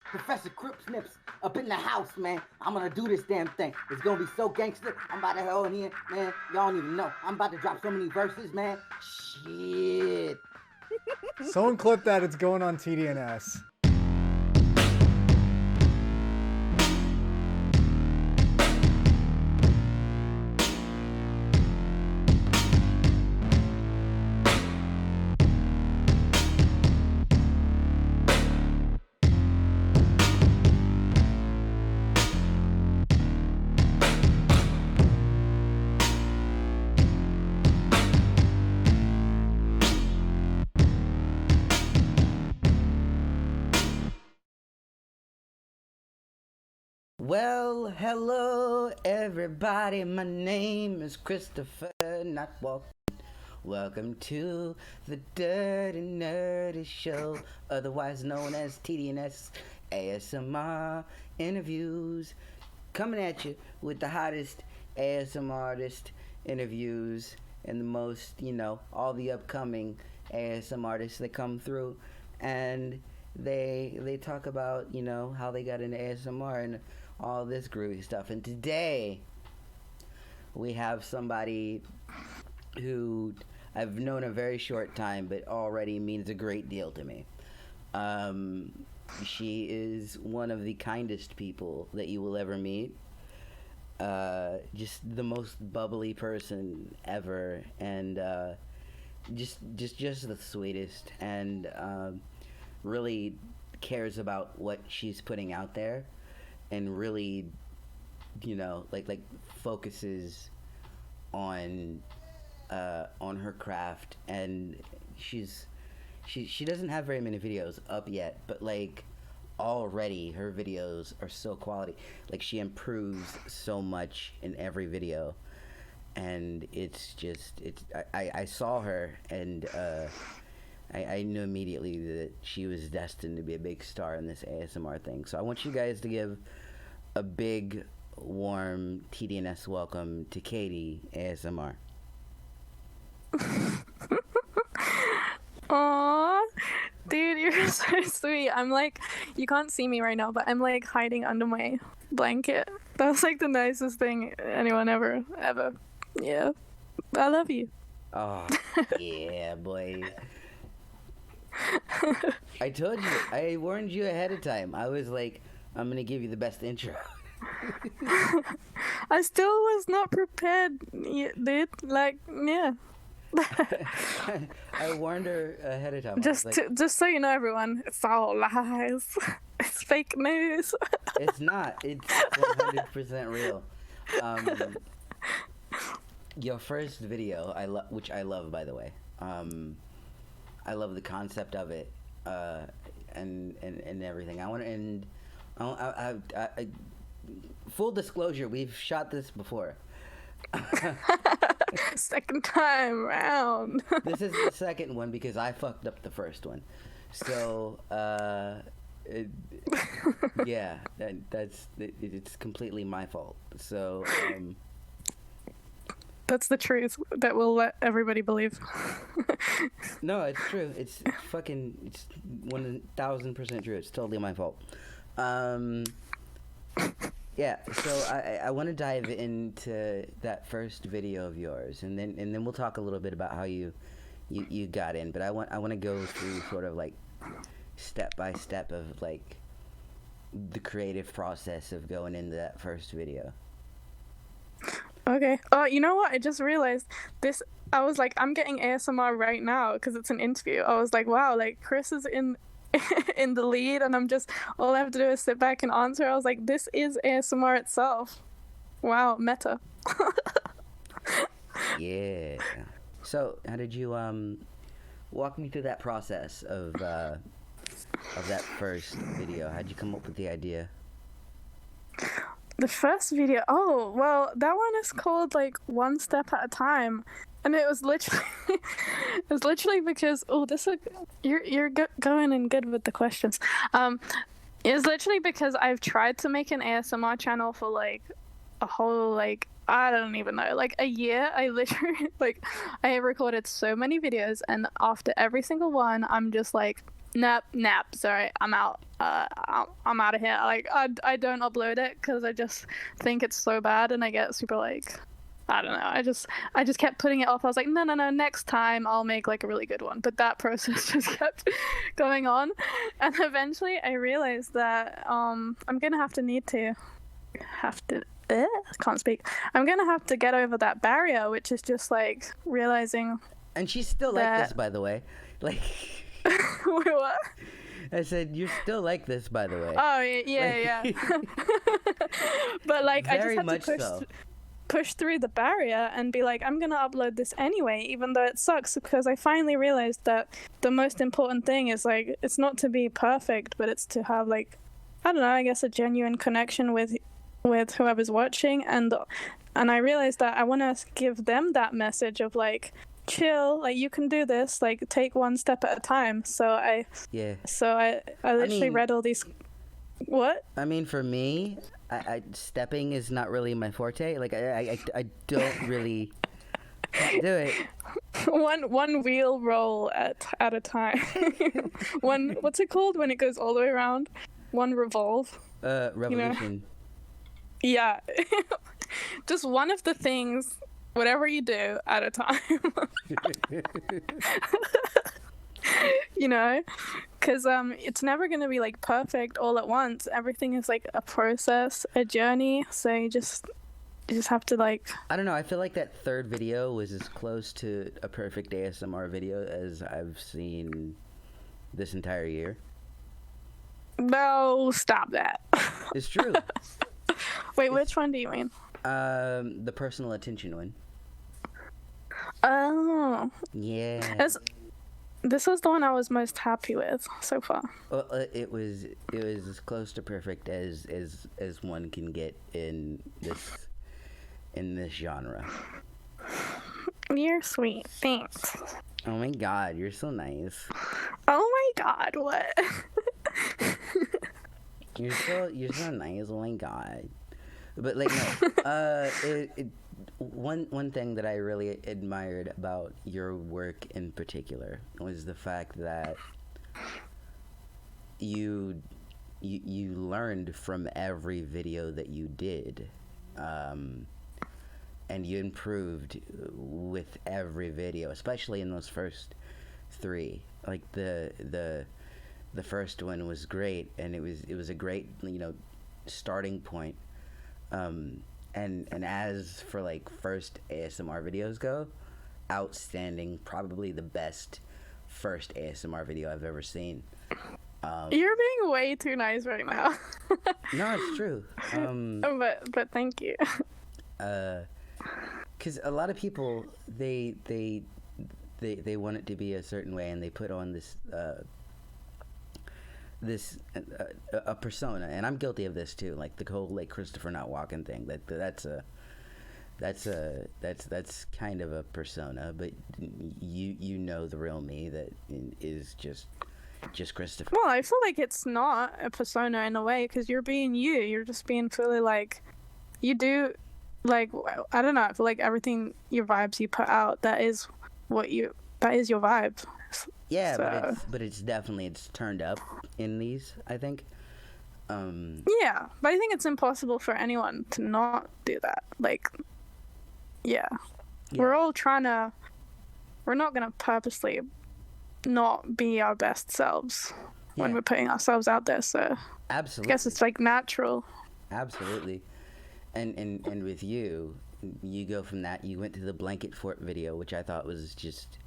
Professor Crip Snips up in the house, man. I'm gonna do this damn thing. It's gonna be so gangster. I'm about to hell in here, man. Y'all don't even know. I'm about to drop so many verses, man. Shit. Someone clip that. It's going on TDNS. Well, hello everybody, my name is Christopher, not Walker. Welcome to the Dirty Nerdy Show, otherwise known as TDNS ASMR interviews. Coming at you with the hottest ASMRTIST interviews and the most, all the upcoming ASMRtists that come through. And they talk about, how they got into ASMR and all this groovy stuff. And today we have somebody who I've known a very short time but already means a great deal to me. She is one of the kindest people that you will ever meet. Just the most bubbly person ever, and just the sweetest, and really cares about what she's putting out there, and really, like focuses on her craft. And she doesn't have very many videos up yet, but like already her videos are so quality. Like she improves so much in every video, and I saw her, and I knew immediately that she was destined to be a big star in this ASMR thing. So I want you guys to give a big, warm TDNS welcome to Katie ASMR. Aww, dude, you're so sweet. I'm like, you can't see me right now, but I'm like hiding under my blanket. That's like the nicest thing anyone ever. Yeah, I love you. Oh, yeah, boy. I told you, I warned you ahead of time. I was like, I'm gonna give you the best intro. I still was not prepared, dude. Like, yeah. I warned her ahead of time. Just so you know, everyone, it's all lies. It's fake news. It's not. It's 100% real. Your first video, which I love, by the way. I love the concept of it, and everything. Full disclosure, we've shot this before. Second time round. This is the second one because I fucked up the first one. So, yeah, it's completely my fault. So, that's the truth that we'll let everybody believe. No, it's true. It's 1,000% true. It's totally my fault. Yeah, so I want to dive into that first video of yours, and then we'll talk a little bit about how you got in. But I want to go through sort of like step by step of like the creative process of going into that first video. Okay. Oh, you know what? I just realized this. I was like, I'm getting ASMR right now because it's an interview. I was like, wow, like Chris is in the lead, and I'm just, all I have to do is sit back and answer. I was like, this is ASMR itself. Wow, meta. Yeah. So, how did you walk me through that process of that first video? How'd you come up with the idea? The first video, oh, well, that one is called like One Step at a Time. And it was literally because, oh, you're going in good with the questions. It was literally because I've tried to make an ASMR channel for like a whole, like, I don't even know, like a year. I literally, like, I recorded so many videos, and after every single one, I'm just like, Nap. Sorry, I'm out. I'm out of here. Like, I don't upload it because I just think it's so bad, and I get super like, I don't know. I just kept putting it off. I was like, no. Next time I'll make like a really good one. But that process just kept going on, and eventually I realized that I'm gonna have to can't speak. I'm gonna have to get over that barrier, which is just like realizing. And she's still like this, by the way. Like. Wait, what? I said you're still like this, by the way. Oh yeah. But like, Very I just had to push through the barrier and be like, I'm gonna upload this anyway, even though it sucks, because I finally realized that the most important thing is like, it's not to be perfect, but it's to have like, I don't know, I guess a genuine connection with whoever's watching, and I realized that I want to give them that message of like, chill, like you can do this, like take one step at a time. So I literally read all these. What? I mean, for me, I stepping is not really my forte. Like I don't really do it. One wheel roll at a time. One, what's it called when it goes all the way around? One revolve. Revolution. You know? Yeah. Just one of the things, whatever you do at a time. You know, because it's never going to be like perfect all at once. Everything is like a process, a journey. So you just have to like, I don't know, I feel like that third video was as close to a perfect ASMR video as I've seen this entire year. No, stop that. It's true. Wait, which one do you mean? The personal attention one. Oh. Yeah. This was the one I was most happy with so far. Well, it was as close to perfect as one can get in this genre. You're sweet. Thanks. Oh my god, you're so nice. Oh my god, what? You're so nice. Oh my god. But like no, one thing that I really admired about your work in particular was the fact that you learned from every video that you did, and you improved with every video, especially in those first three. Like the first one was great, and it was a great, you know, starting point. And as for like first ASMR videos go, outstanding, probably the best first ASMR video I've ever seen. You're being way too nice right now. No, it's true. But thank you. 'Cause a lot of people they want it to be a certain way, and they put on this a persona, and I'm guilty of this too, like the whole like Christopher not walking thing. That's kind of a persona, but you know the real me that is just Christopher. Well, I feel like it's not a persona in a way, because you're being you. You're just being fully like, you do, like, I don't know, I feel like everything, your vibes you put out, that is your vibe. Yeah, so. but it's definitely turned up in these, I think. Yeah, but I think it's impossible for anyone to not do that. Like, yeah. We're all we're not gonna purposely not be our best selves when we're putting ourselves out there, so absolutely. I guess it's like natural. Absolutely. And with you go from that, you went to the blanket fort video, which I thought was just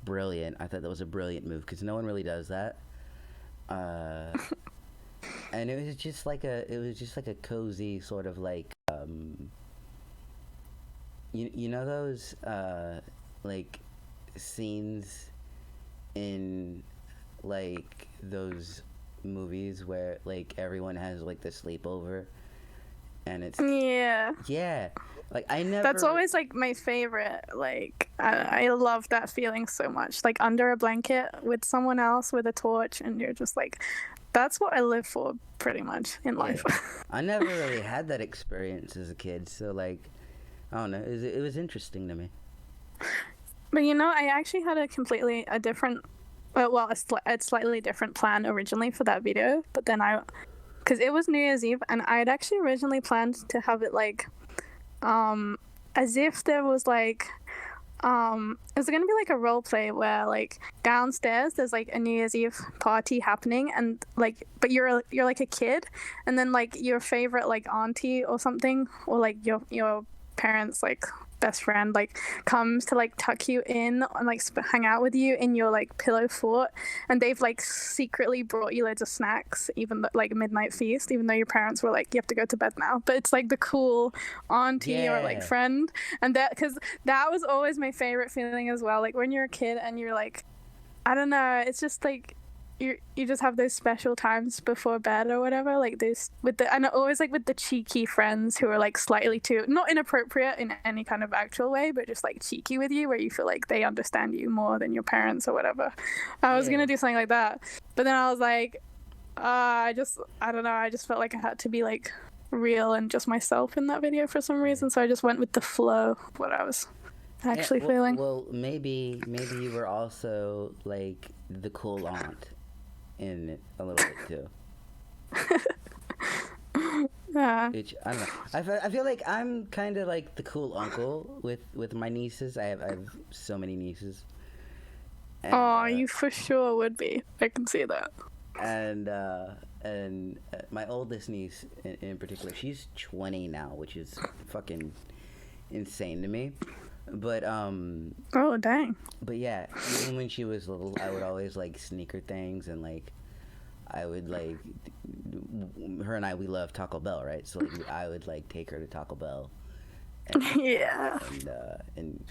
brilliant. I thought that was a brilliant move, because no one really does that. And it was just like a cozy sort of like you know those like scenes in like those movies where like everyone has like the sleepover, and it's yeah, like I never. That's always like my favorite. Like I love that feeling so much. Like under a blanket with someone else with a torch, and you're just like, that's what I live for, pretty much in life. I never really had that experience as a kid, so like, I don't know. It was interesting to me. But you know, I actually had a different well, a slightly different plan originally for that video, but then because it was New Year's Eve, and I'd actually originally planned to have it like, as if there was like, it was gonna be like a role play where like downstairs there's like a New Year's Eve party happening, and like, but you're like a kid, and then like your favorite like auntie or something, or like your parents like best friend like comes to like tuck you in and like hang out with you in your like pillow fort, and they've like secretly brought you loads of snacks, even like a midnight feast, even though your parents were like, you have to go to bed now, but it's like the cool auntie or like friend. And that, because that was always my favorite feeling as well, like when you're a kid and you're like, I don't know, it's just like you just have those special times before bed or whatever, like those and always like with the cheeky friends who are like slightly too, not inappropriate in any kind of actual way, but just like cheeky with you, where you feel like they understand you more than your parents or whatever. I was gonna do something like that, but then I was like, I don't know, I just felt like I had to be like real and just myself in that video for some reason, so I just went with the flow of what I was actually feeling. Well, maybe you were also like the cool aunt in it a little bit too. Which, I don't know. I feel like I'm kind of like the cool uncle with my nieces. I have so many nieces. And, you for sure would be. I can see that. And my oldest niece in particular, she's 20 now, which is fucking insane to me. But oh dang. But yeah, even when she was little, I would always like sneak her things, and like I would like her and we love Taco Bell, right? So like, I would like take her to Taco Bell. And, yeah. And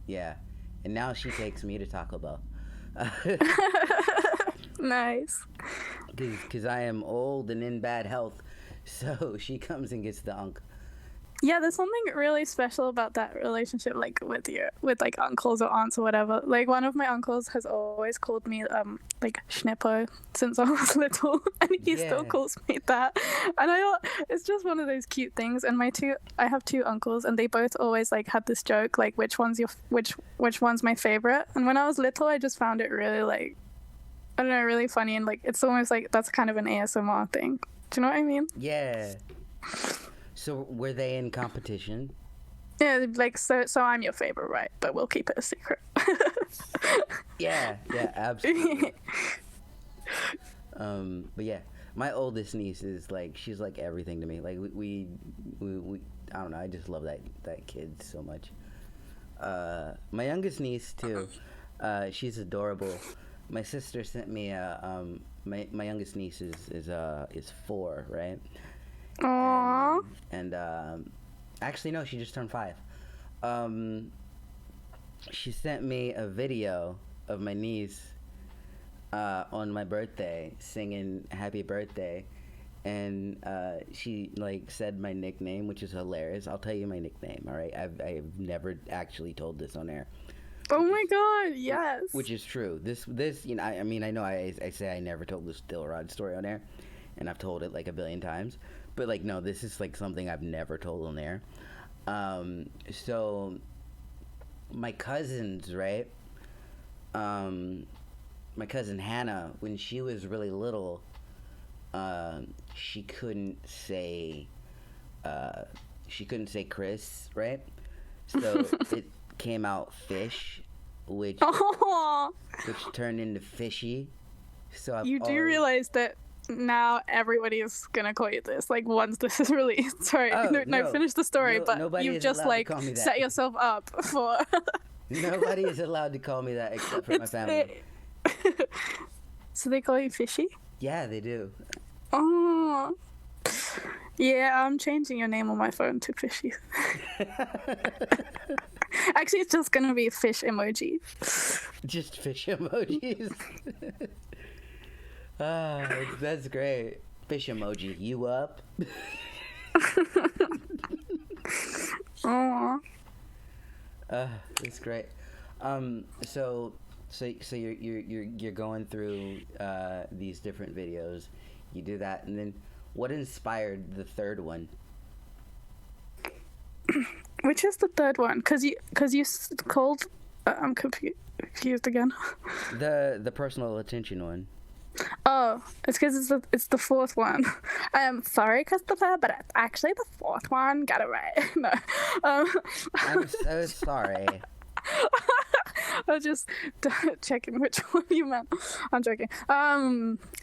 yeah, and now she takes me to Taco Bell. Nice. Because I am old and in bad health, so she comes and gets the unk. Yeah, there's something really special about that relationship, like with like uncles or aunts or whatever. Like one of my uncles has always called me like Schnippo since I was little, and he still calls me that. And I thought it's just one of those cute things. And I have two uncles, and they both always like had this joke, like which one's my favorite. And when I was little, I just found it really like, I don't know, really funny, and like it's almost like that's kind of an ASMR thing. Do you know what I mean? Yeah. So were they in competition? Yeah, like so I'm your favorite, right? But we'll keep it a secret. yeah, absolutely. But yeah, my oldest niece is like, she's like everything to me. Like we I don't know, I just love that kid so much. My youngest niece too, she's adorable. My sister sent me my youngest niece is 4, right? Aww. And actually no, she just turned 5. She sent me a video of my niece on my birthday singing happy birthday, and she like said my nickname, which is hilarious. I'll tell you my nickname, all right? I've never actually told this on air. Oh my god, yes. Which is true. This you know, I mean, I know I say I never told this Still Rod story on air, and I've told it like a billion times. But like, no, this is like something I've never told on there. So my cousins, right? My cousin Hannah, when she was really little, she couldn't say Chris, right? So it came out fish, which turned into fishy. So you do realize that now everybody is gonna call you this, like once this is released. Sorry, no, finish the story. But you've just like set yourself up for. Nobody is allowed to call me that except for my family. So they call you Fishy? Yeah, they do. Oh, yeah. I'm changing your name on my phone to Fishy. Actually, it's just gonna be fish emoji. Just fish emojis. That's great. Fish emoji. You up? Aww. That's great. So you're going through these different videos. You do that, and then what inspired the third one? Which is the third one? Cause you called. I'm confused. confused again. The personal attention one. Oh, it's because it's the fourth one. I am sorry, Christopher, but it's actually the fourth one. Got it right. No. I'm so sorry. I was just checking which one you meant. I'm joking.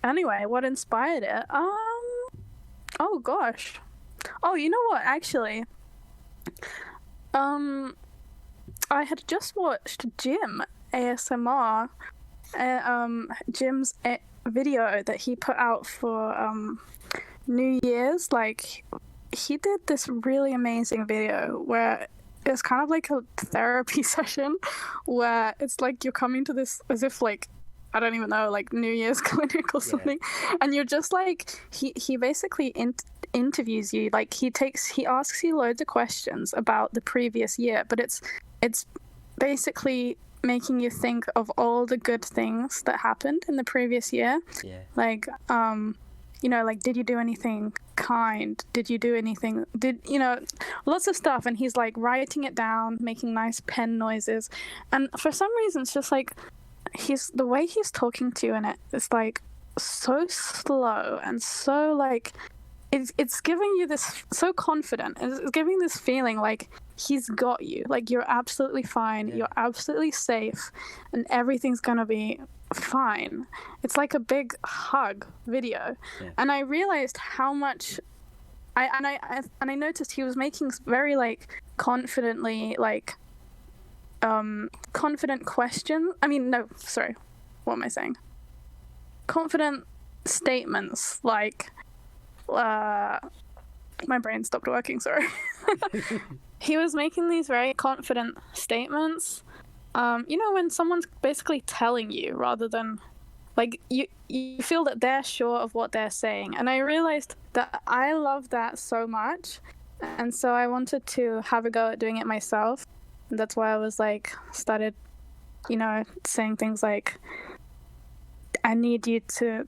Anyway, what inspired it? Oh gosh. Oh, you know what? Actually, I had just watched Jim ASMR. Jim's video that he put out for New Year's. Like, he did this really amazing video where it's kind of like a therapy session where it's like you're coming to this as if like, I don't even know, like New Year's clinic or something. Yeah. And you're just like, he basically interviews you. Like he asks you loads of questions about the previous year, but it's basically making you think of all the good things that happened in the previous year. Yeah. Like, you know, like, did you do anything kind? Did you do anything? Lots of stuff. And he's like writing it down, making nice pen noises. And for some reason, it's just like, the way he's talking to you in it is like so slow and so like, it's giving you this so confident. It's giving this feeling like he's got you. Like you're absolutely fine. Yeah. You're absolutely safe, and everything's gonna be fine. It's like a big hug video. Yeah. And I realized how much. I noticed he was making very like confidently like confident questions. I mean, no, sorry. What am I saying? Confident statements like. My brain stopped working, sorry. He was making these very confident statements. You know, when someone's basically telling you rather than like you feel that they're sure of what they're saying. And I realized that I love that so much. And so I wanted to have a go at doing it myself. And that's why I was like started, you know, saying things like, I need you to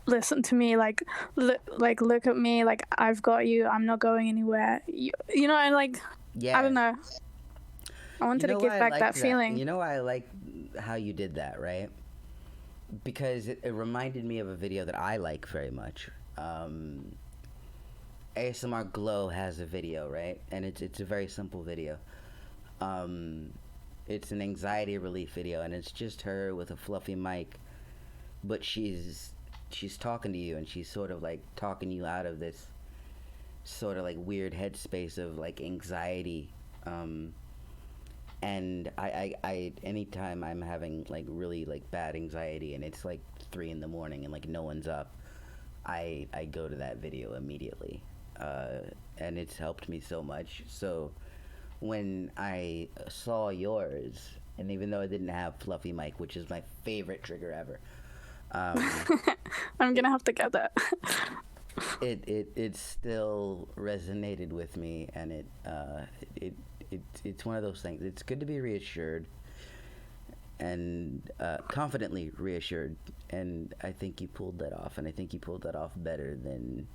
listen to me, like look at me, like I've got you, I'm not going anywhere, you know, and like, yeah. I don't know, I wanted to give back that feeling. You know why I like how you did that, right? Because it reminded me of a video that I like very much. ASMR Glow has a video, right? And it's a very simple video. It's an anxiety relief video, and it's just her with a fluffy mic, but she's talking to you, and she's sort of like talking you out of this sort of like weird headspace of like anxiety. And I anytime I'm having like really like bad anxiety and it's like 3 a.m. and like no one's up, I go to that video immediately. And it's helped me so much. So when I saw yours, and even though I didn't have fluffy mic, which is my favorite trigger ever, I'm gonna have to get that. It still resonated with me, and it's one of those things. It's good to be reassured and confidently reassured, and I think you pulled that off, and I think you pulled that off better than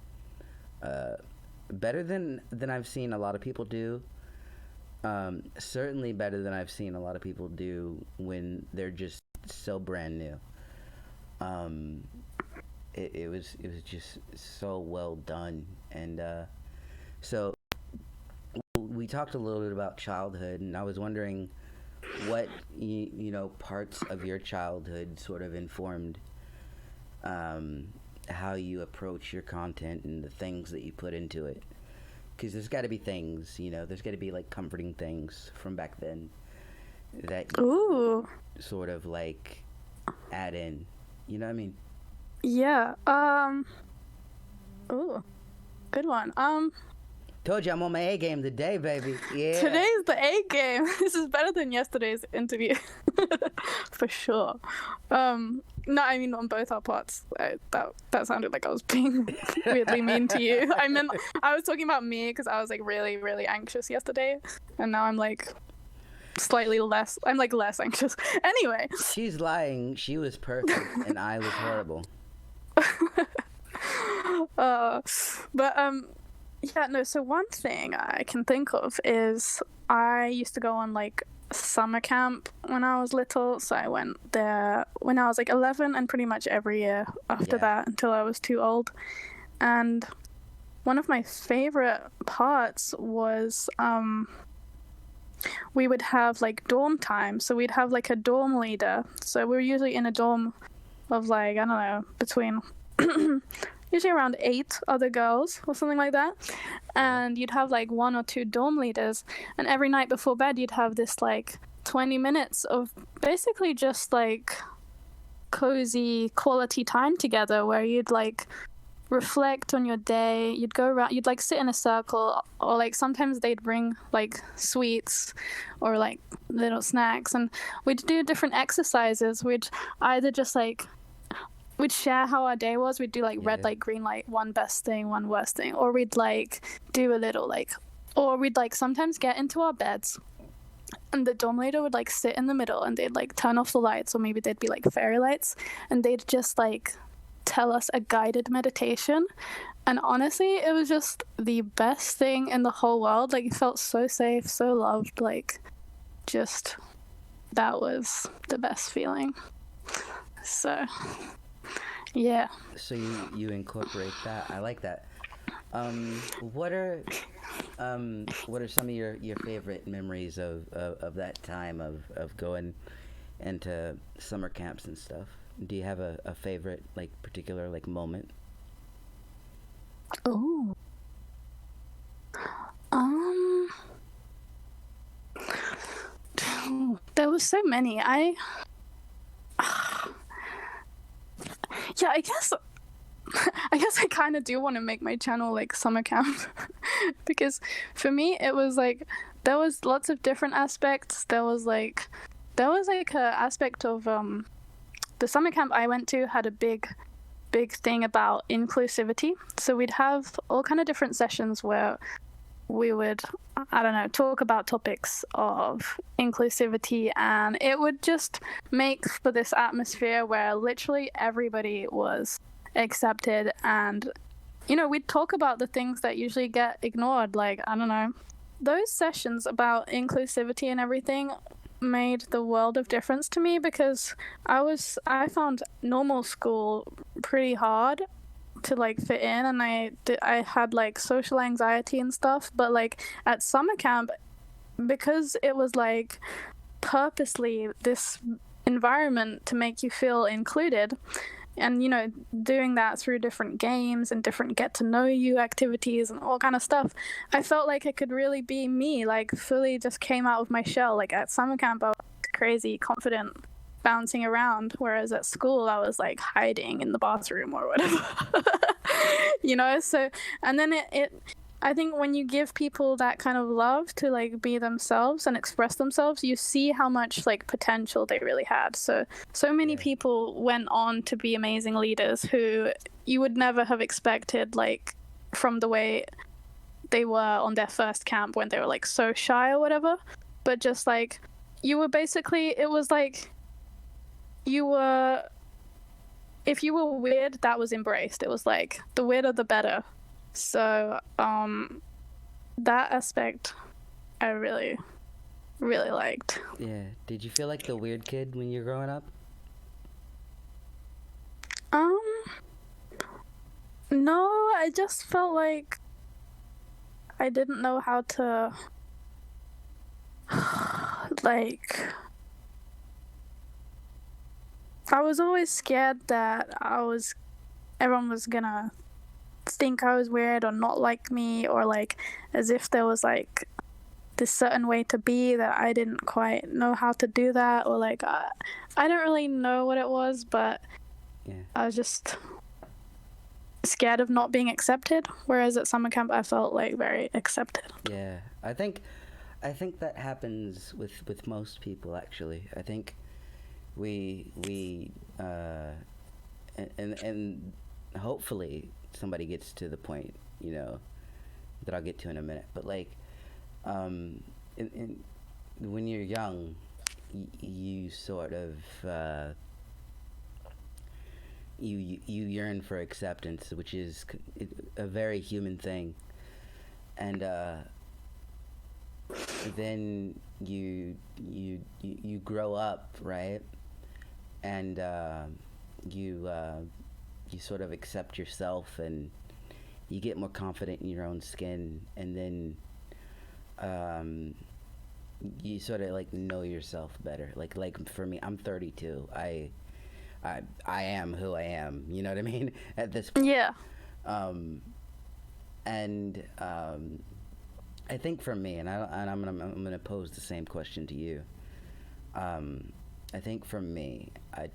I've seen a lot of people do. Certainly better than I've seen a lot of people do when they're just so brand new. It was just so well done. And so we talked a little bit about childhood, and I was wondering what you know parts of your childhood sort of informed how you approach your content and the things that you put into it. Because there's got to be things, you know, there's got to be like comforting things from back then that you sort of like add in. You know what I mean? Yeah. Ooh, good one. Told you I'm on my A game today, baby. Yeah. Today's the A game. This is better than yesterday's interview, for sure. No, I mean on both our parts. That sounded like I was being weirdly mean to you. I meant I was talking about me because I was like really, really anxious yesterday, and now I'm like slightly less. I'm like less anxious. Anyway. She's lying. She was perfect, and I was horrible. Yeah, no, so one thing I can think of is I used to go on like summer camp when I was little, so I went there when I was like 11 and pretty much every year after that until I was too old. And one of my favorite parts was we would have like dorm time. So we'd have like a dorm leader. So we were usually in a dorm of like, I don't know, between usually around 8 other girls or something like that. And you'd have like 1 or 2 dorm leaders. And every night before bed, you'd have this like 20 minutes of basically just like cozy quality time together where you'd like reflect on your day. You'd go around, you'd like sit in a circle, or like sometimes they'd bring like sweets or like little snacks, and we'd do different exercises. We'd either just like we'd share how our day was. We'd do like red light, green light, one best thing, one worst thing, or we'd like do a little like, or we'd like sometimes get into our beds and the dorm leader would like sit in the middle and they'd like turn off the lights, or maybe they'd be like fairy lights, and they'd just like tell us a guided meditation. And honestly, it was just the best thing in the whole world. Like, it felt so safe, so loved. Like, just that was the best feeling. So yeah. So you incorporate that. I like that. What are some of your favorite memories of that time of going into summer camps and stuff? Do you have a favorite, like, particular, like, moment? Oh. There was so many. Yeah, I guess I kind of do want to make my channel like summer camp because for me it was like there was lots of different aspects. There was like a aspect of the summer camp I went to had a big thing about inclusivity. So we'd have all kind of different sessions where we would, I don't know, talk about topics of inclusivity, and it would just make for this atmosphere where literally everybody was accepted. And, you know, we'd talk about the things that usually get ignored, like, I don't know, those sessions about inclusivity and everything made the world of difference to me, because I found normal school pretty hard to like fit in, and I had like social anxiety and stuff. But like at summer camp, because it was like purposely this environment to make you feel included, and you know, doing that through different games and different get to know you activities and all kind of stuff, I felt like I could really be me, like fully just came out of my shell. Like at summer camp I was crazy confident bouncing around, whereas at school I was like hiding in the bathroom or whatever. You know, so and then it I think when you give people that kind of love to like be themselves and express themselves, you see how much like potential they really had. So many people went on to be amazing leaders who you would never have expected, like from the way they were on their first camp when they were like so shy or whatever. But just like you were basically, it was like you were, if you were weird, that was embraced. It was like the weirder the better. So that aspect I really, really liked. Yeah. Did you feel like the weird kid when you were growing up? No, I just felt like I didn't know how to like, I was always scared that everyone was gonna think I was weird or not like me, or like as if there was like this certain way to be that I didn't quite know how to do that, or like I don't really know what it was, but I was just scared of not being accepted, whereas at summer camp I felt like very accepted. Yeah, I think that happens with most people, actually. I think we and hopefully somebody gets to the point, you know, that I'll get to in a minute, but like when you're young, you sort of you yearn for acceptance, which is a very human thing, and then you grow up, right? And you sort of accept yourself, and you get more confident in your own skin, and then you sort of like know yourself better. Like for me, I'm 32. I am who I am. You know what I mean? At this point. Yeah. And I think for me, and I'm gonna pose the same question to you. I think for me, I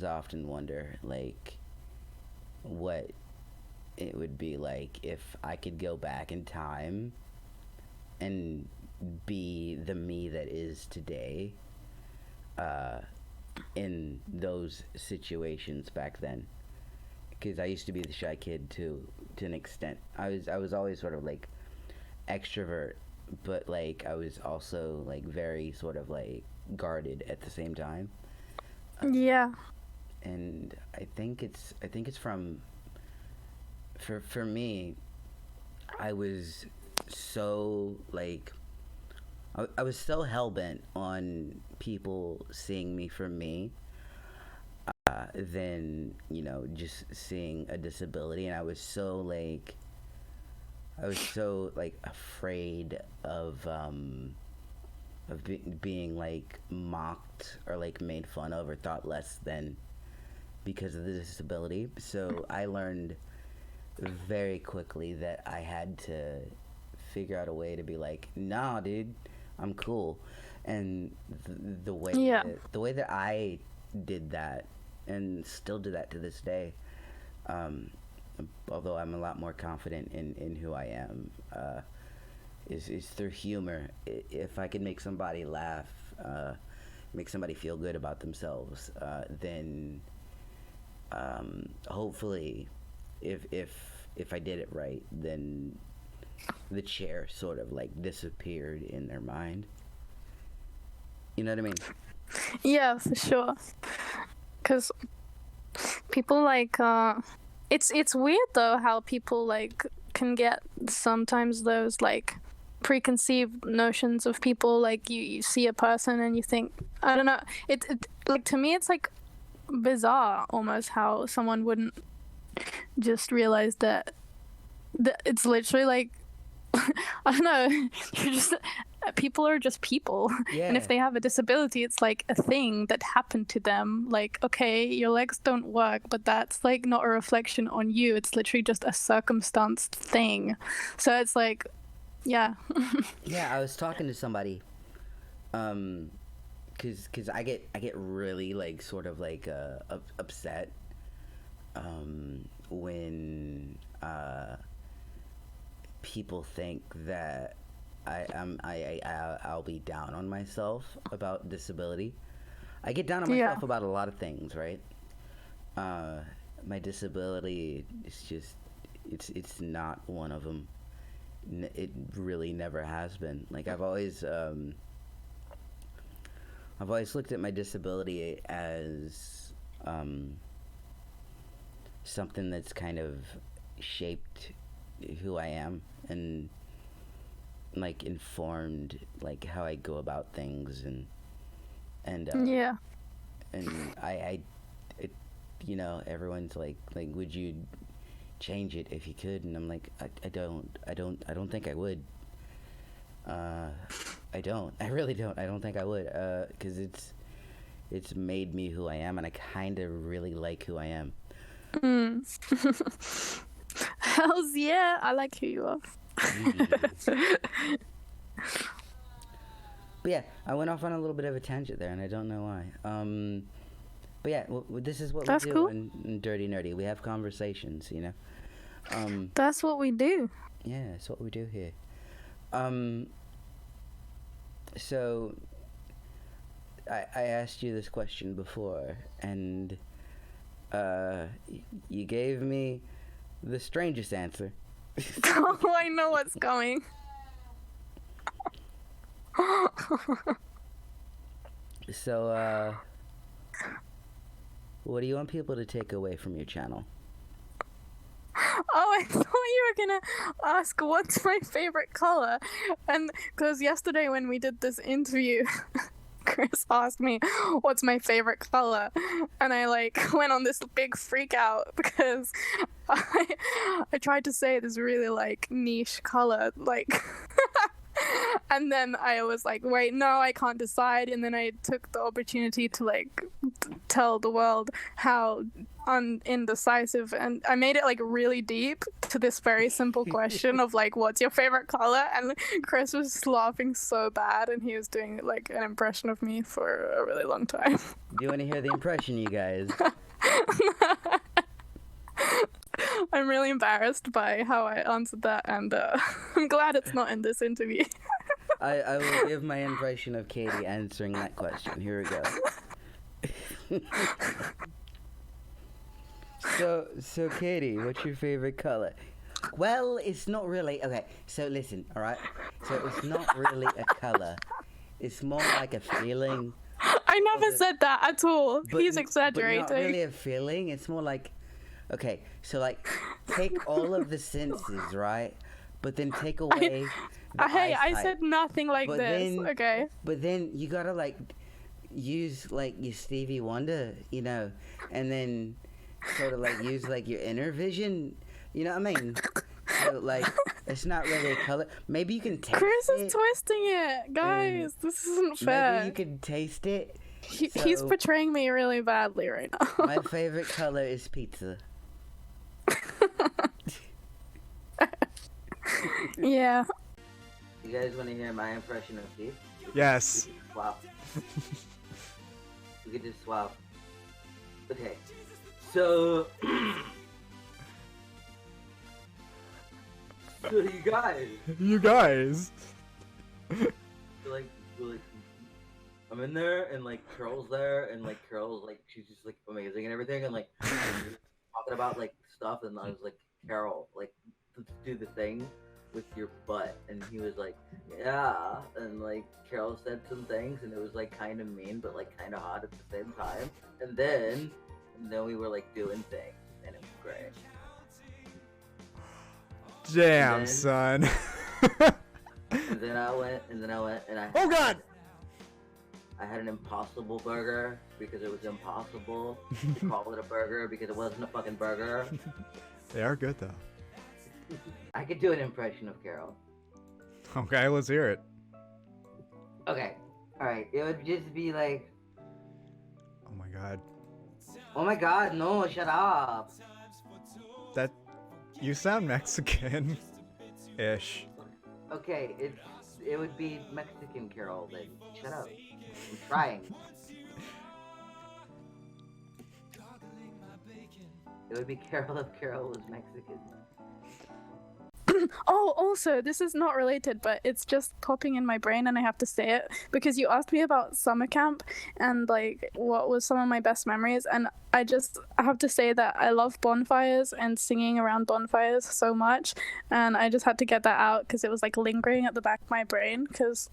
often wonder like what it would be like if I could go back in time and be the me that is today in those situations back then. Because I used to be the shy kid to an extent. I was always sort of like extrovert, but like I was also like very sort of like guarded at the same time. Yeah. And I think it's from for me, I was so like I was so hell-bent on people seeing me for me than, you know, just seeing a disability. And I was so like afraid of being like mocked or like made fun of or thought less than because of the disability. So I learned very quickly that I had to figure out a way to be like, nah, dude, I'm cool. And the way that I did that, and still do that to this day, although I'm a lot more confident in who I am, is through humor. If I could make somebody laugh, make somebody feel good about themselves, then hopefully if I did it right, then the chair sort of like disappeared in their mind. You know what I mean? Yeah, for sure. Because people like it's weird though how people like can get sometimes those like preconceived notions of people. Like you see a person and you think, I don't know, it like, to me it's like bizarre almost how someone wouldn't just realize that it's literally like I don't know, you're just people are just people. Yeah. And if they have a disability, it's like a thing that happened to them. Like, okay, your legs don't work, but that's like not a reflection on you. It's literally just a circumstance thing. So it's like, yeah. Yeah, I was talking to somebody, cause I get really like sort of like upset, when people think that I'll be down on myself about disability. I get down on myself about a lot of things, right? My disability is just it's not one of them. It really never has been. Like I've always looked at my disability as something that's kind of shaped who I am and like informed like how I go about things and yeah. And I you know, everyone's like would you change it if you could? And I'm like, I don't think I would. I really don't. I don't think I would, because it's made me who I am, and I kind of really like who I am. Hells yeah, I like who you are. But yeah, I went off on a little bit of a tangent there, and I don't know why. But yeah, this is what That's we do cool. in Dirty Nerdy. We have conversations, you know. That's what we do. Yeah, that's what we do here. So I asked you this question before, and you gave me the strangest answer. Oh, I know what's coming. So, what do you want people to take away from your channel? Oh, I thought you were gonna ask what's my favorite color, and because yesterday when we did this interview, Chris asked me what's my favorite color, and I like went on this big freak out because I tried to say this really like niche color, like. And then I was like, wait, no, I can't decide. And then I took the opportunity to like tell the world how indecisive, and I made it like really deep to this very simple question of like, what's your favorite color? And Chris was just laughing so bad, and he was doing like an impression of me for a really long time. Do you want to hear the impression, you guys? I'm really embarrassed by how I answered that, and I'm glad it's not in this interview. I will give my impression of Katie answering that question. Here we go. So Katie, what's your favorite color? Well, it's not really. Okay, so listen, all right? So it's not really a color. It's more like a feeling. I never said that at all. He's exaggerating. But not really a feeling. It's more like, okay, so like take all of the senses, right? But then take away the eyesight. I said nothing like But this. then- Okay. But then you gotta like use like your Stevie Wonder, you know, and then sort of like use like your inner vision, you know what I mean? So like it's not really a color. Maybe you can taste Chris it. is twisting it, guys. This isn't fair. Maybe you can taste it. He's So- portraying me really badly right now. My favorite color is pizza. Yeah. You guys want to hear my impression of Keith? Yes. We could swap. We could just swap. Okay. So, so you guys, You guys. like, I'm in there, and like Carol's there, and like Carol's like she's just like amazing and everything, and like talking about like stuff, and I was like, Carol, like let's do the thing with your butt, and he was like, yeah, and like Carol said some things, and it was like kind of mean, but like kind of hot at the same time, and then we were like doing things, and it was great. Damn, then- son. And then I went, and I. Oh, God! I had an impossible burger because it was impossible to call it a burger because it wasn't a fucking burger. They are good, though. I could do an impression of Carol. Okay, let's hear it. Okay, alright, it would just be like, Oh my god. oh my god, no, shut up. That... You sound Mexican-ish. Okay, it would be Mexican Carol then. Shut up. I'm trying. It would be Carol if Carol was Mexican. Oh, also, this is not related, but it's just popping in my brain, and I have to say it because you asked me about summer camp and like what was some of my best memories, and I have to say that I love bonfires and singing around bonfires so much, and I just had to get that out because it was like lingering at the back of my brain because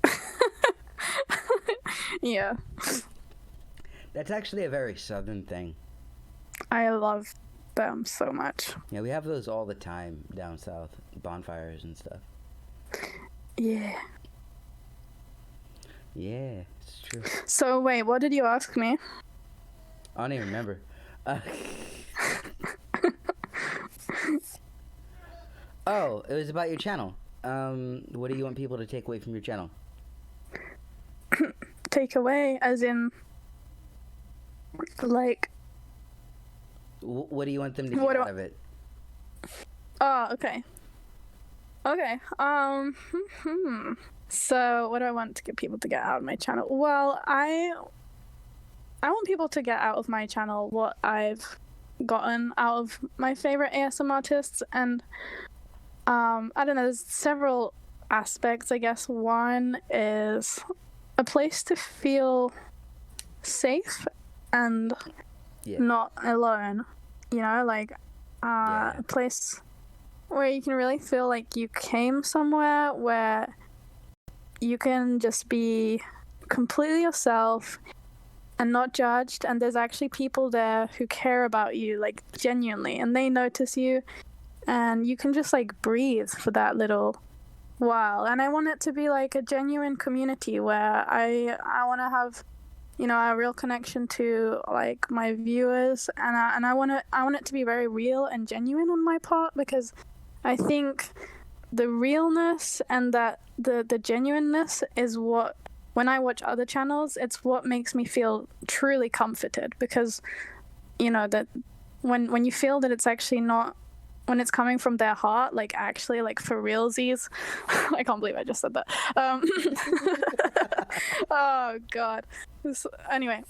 yeah, That's actually a very southern thing. I love them so much. Yeah, we have those all the time down south, bonfires and stuff. Yeah. Yeah, it's true. So wait, what did you ask me? I don't even remember. Oh, it was about your channel. What do you want people to take away from your channel? Take away, as in, like. What do you want them to What get do out of it? Oh, okay. Okay. So, what do I want to get people to get out of my channel? Well, I want people to get out of my channel what I've gotten out of my favorite ASMR artists, and I don't know. There's several aspects, I guess. One is a place to feel safe and Yeah. not alone. You know, like Yeah. a place where you can really feel like you came somewhere where you can just be completely yourself and not judged, and there's actually people there who care about you, like genuinely, and they notice you and you can just like breathe for that little while. And I want it to be like a genuine community where I want to have, you know, a real connection to like my viewers, and I want it to be very real and genuine on my part, because I think the realness and that the genuineness is what, when I watch other channels, it's what makes me feel truly comforted, because you know that when you feel that it's actually not, when it's coming from their heart, like actually, like for realsies. I can't believe I just said that. Oh god. Anyway.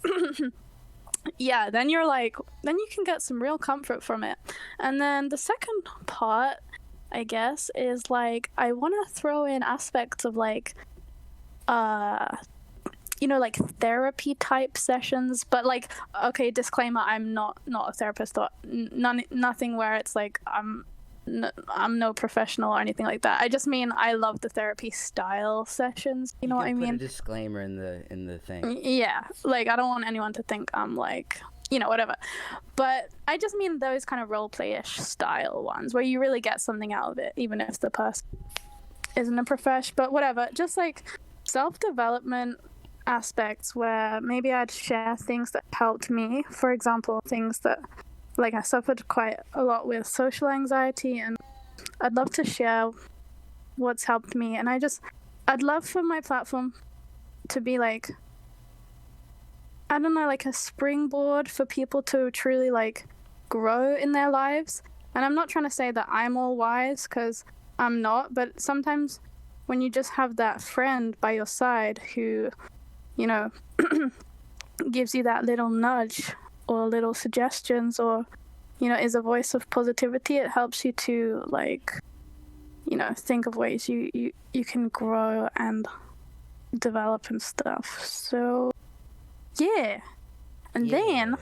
Yeah, then you're like, then you can get some real comfort from it. And then the second part, I guess, is like I want to throw in aspects of like you know, like therapy type sessions, but like, okay, disclaimer, I'm not a therapist, or nothing where it's like I'm no professional or anything like that. I just mean I love the therapy style sessions. You know what I mean? Put a disclaimer in the thing. Yeah, like I don't want anyone to think I'm like, you know, whatever. But I just mean those kind of role play-ish style ones where you really get something out of it, even if the person isn't a profesh. But whatever, just like self-development aspects where maybe I'd share things that helped me. For example, things that, like, I suffered quite a lot with social anxiety, and I'd love to share what's helped me. And I'd love for my platform to be like, I don't know, like a springboard for people to truly like grow in their lives. And I'm not trying to say that I'm all wise, because I'm not, but sometimes when you just have that friend by your side who, you know, gives you that little nudge or little suggestions, or, you know, is a voice of positivity, it helps you to, like, you know, think of ways you can grow and develop and stuff. So, yeah. And then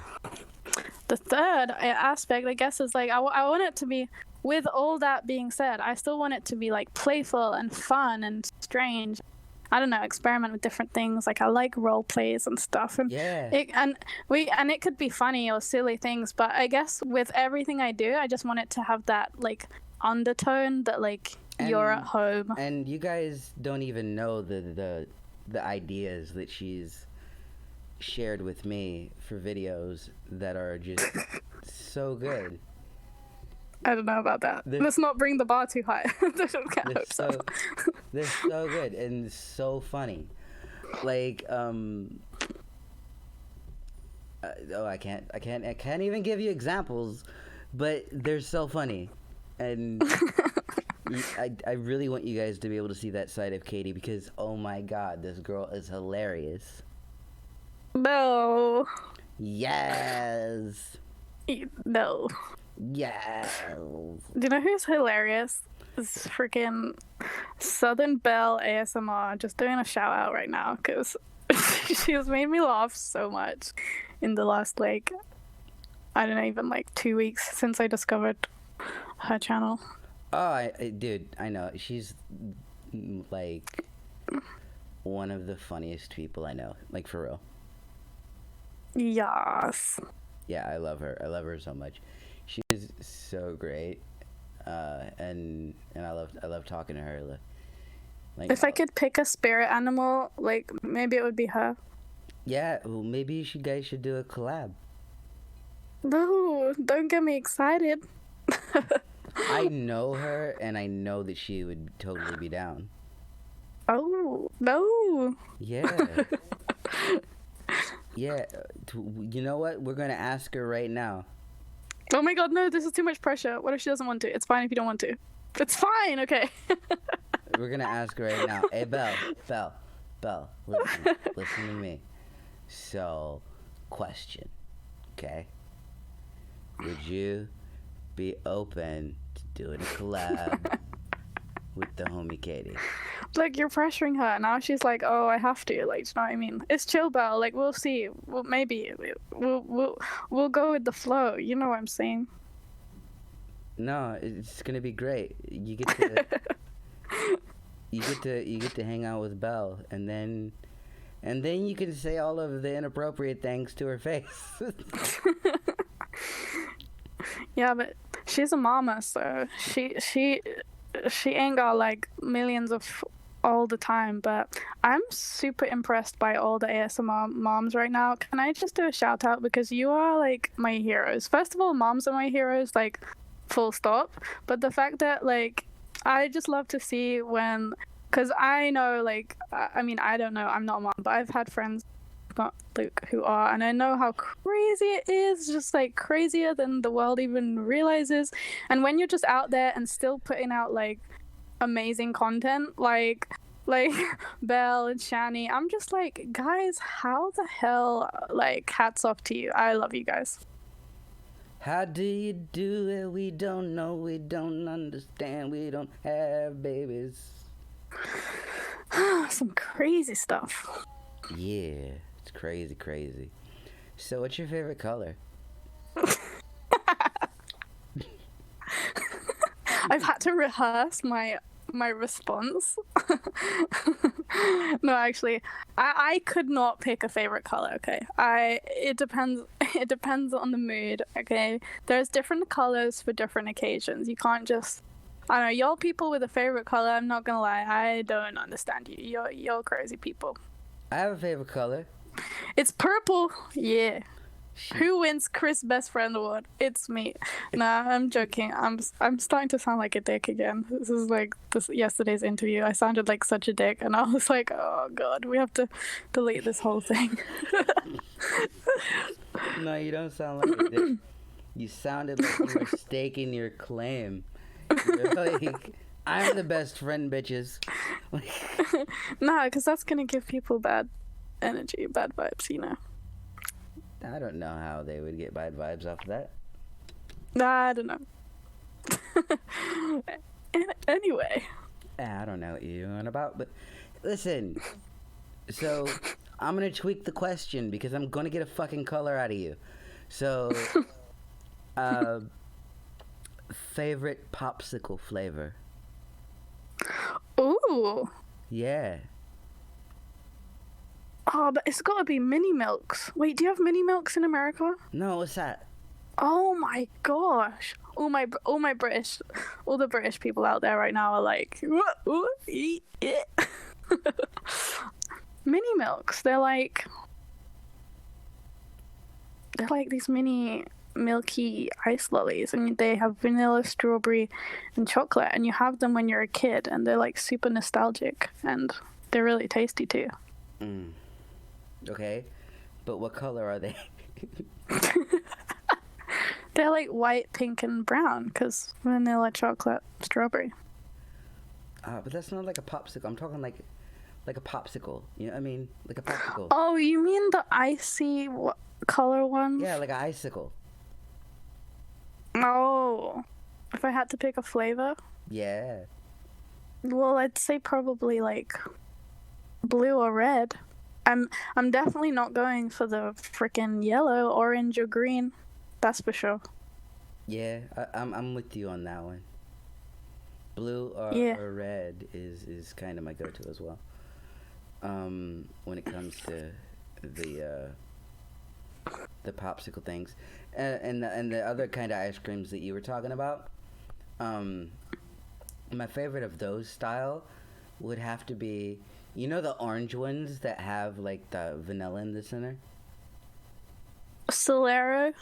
the third aspect, I guess, is like I want it to be, with all that being said, I still want it to be like playful and fun and strange. I don't know, experiment with different things. Like I like role plays and stuff, and it could be funny or silly things. But I guess with everything I do, I just want it to have that like undertone that like you're at home. And you guys don't even know the ideas that she's shared with me for videos that are just so good. I don't know about that. Let's not bring the bar too high. They're so good and so funny. Like, I can't even give you examples, but they're so funny. And I really want you guys to be able to see that side of Katie, because, oh my god, this girl is hilarious. No. Yes. No. Yes. Do you know who's hilarious? It's freaking Southern Belle ASMR. Just doing a shout out right now, because she has made me laugh so much in the last, like, I don't know, even like 2 weeks since I discovered her channel. Oh, dude, I know. She's like one of the funniest people I know. Like, for real. Yes. Yeah, I love her. I love her so much. She is so great, and I love talking to her. Like, if I could pick a spirit animal, like maybe it would be her. Yeah, well, maybe you guys should do a collab. No, don't get me excited. I know her, and I know that she would totally be down. Oh no. Yeah. Yeah. You know what? We're gonna ask her right now. Oh my god, no, this is too much pressure. What if she doesn't want to? It's fine if you don't want to. It's fine, okay. We're gonna ask her right now. Hey, Belle, listen to me. So, question, okay? Would you be open to doing a collab with the homie Katie? Like, you're pressuring her. Now she's like, oh, I have to. Like, you know what I mean? It's chill, Belle. Like, we'll see. Well, maybe. We'll go with the flow. You know what I'm saying? No, it's gonna be great. You get to... you get to hang out with Belle, and then you can say all of the inappropriate things to her face. Yeah, but she's a mama, so she ain't got like millions of all the time, but I'm super impressed by all the ASMR moms right now. Can I just do a shout out, because you are like my heroes. First of all, moms are my heroes, like full stop. But the fact that like I just love to see when, because I know like I mean, I don't know, I'm not a mom, but I've had friends like who are, and I know how crazy it is, just like crazier than the world even realizes. And when you're just out there and still putting out like amazing content like Belle and Shani, I'm just like, guys, how the hell, like, hats off to you. I love you guys. How do you do it? We don't know, we don't understand, we don't have babies. Some crazy stuff. Yeah, it's crazy. So what's your favorite color? I've had to rehearse my response. No, actually, I could not pick a favorite color. Okay, it depends on the mood. Okay, there's different colors for different occasions. You can't just, I don't know, y'all people with a favorite color, I'm not gonna lie, I don't understand you. You're crazy people. I have a favorite color. It's purple. Yeah. Who wins Chris Best Friend Award? It's me. Nah, I'm joking. I'm starting to sound like a dick again. This is like yesterday's interview. I sounded like such a dick, and I was like, oh god, we have to delete this whole thing. No, you don't sound like a dick. You sounded like you were staking your claim. You're like, I'm the best friend, bitches. Nah, because that's gonna give people bad energy, bad vibes, you know. I don't know how they would get bad vibes off of that. I don't know. Anyway. I don't know what you're on about, but listen. So, I'm gonna tweak the question because I'm gonna get a fucking color out of you. So, favorite popsicle flavor? Ooh. Yeah. Oh, but it's gotta be mini milks. Wait, do you have mini milks in America? No, what's that? Oh my gosh! All the British people out there right now are like, eat it. Mini milks. They're like these mini milky ice lollies, and they have vanilla, strawberry, and chocolate. And you have them when you're a kid, and they're like super nostalgic, and they're really tasty too. Okay, but what color are they? They're like white, pink, and brown, because vanilla, chocolate, strawberry. But that's not like a popsicle. I'm talking like a popsicle. You know what I mean? Like a popsicle. Oh, you mean the icy color ones? Yeah, like an icicle. Oh, if I had to pick a flavor? Yeah. Well, I'd say probably like blue or red. I'm definitely not going for the freaking yellow, orange, or green. That's for sure. Yeah, I'm with you on that one. Blue or red is kind of my go-to as well. When it comes to the popsicle things, and the other kind of ice creams that you were talking about. My favorite of those style would have to be, you know, the orange ones that have like the vanilla in the center. Solero.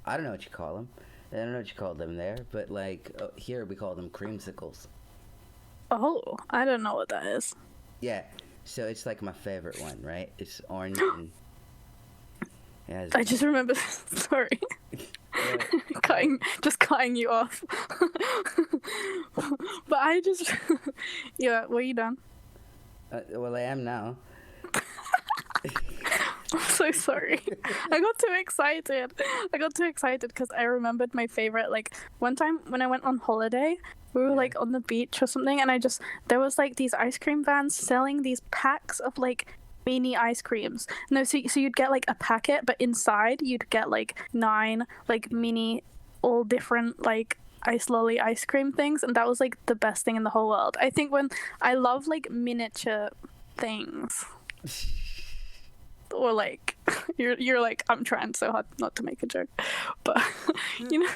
I don't know what you call them. I don't know what you call them there, but like here we call them creamsicles. Oh, I don't know what that is. Yeah, so it's like my favorite one, right? It's orange and yeah, I just remember. Sorry, cutting you off. But I just yeah. Were you done? Well, I am now. I'm so sorry. I got too excited because I remembered my favorite. Like one time when I went on holiday, we were like on the beach or something, and there was like these ice cream vans selling these packs of like mini ice creams. No, so you'd get like a packet, but inside you'd get like 9 like mini, all different like ice lolly ice cream things, and that was like the best thing in the whole world. I think when I love like miniature things. or like you're like, I'm trying so hard not to make a joke, but you know,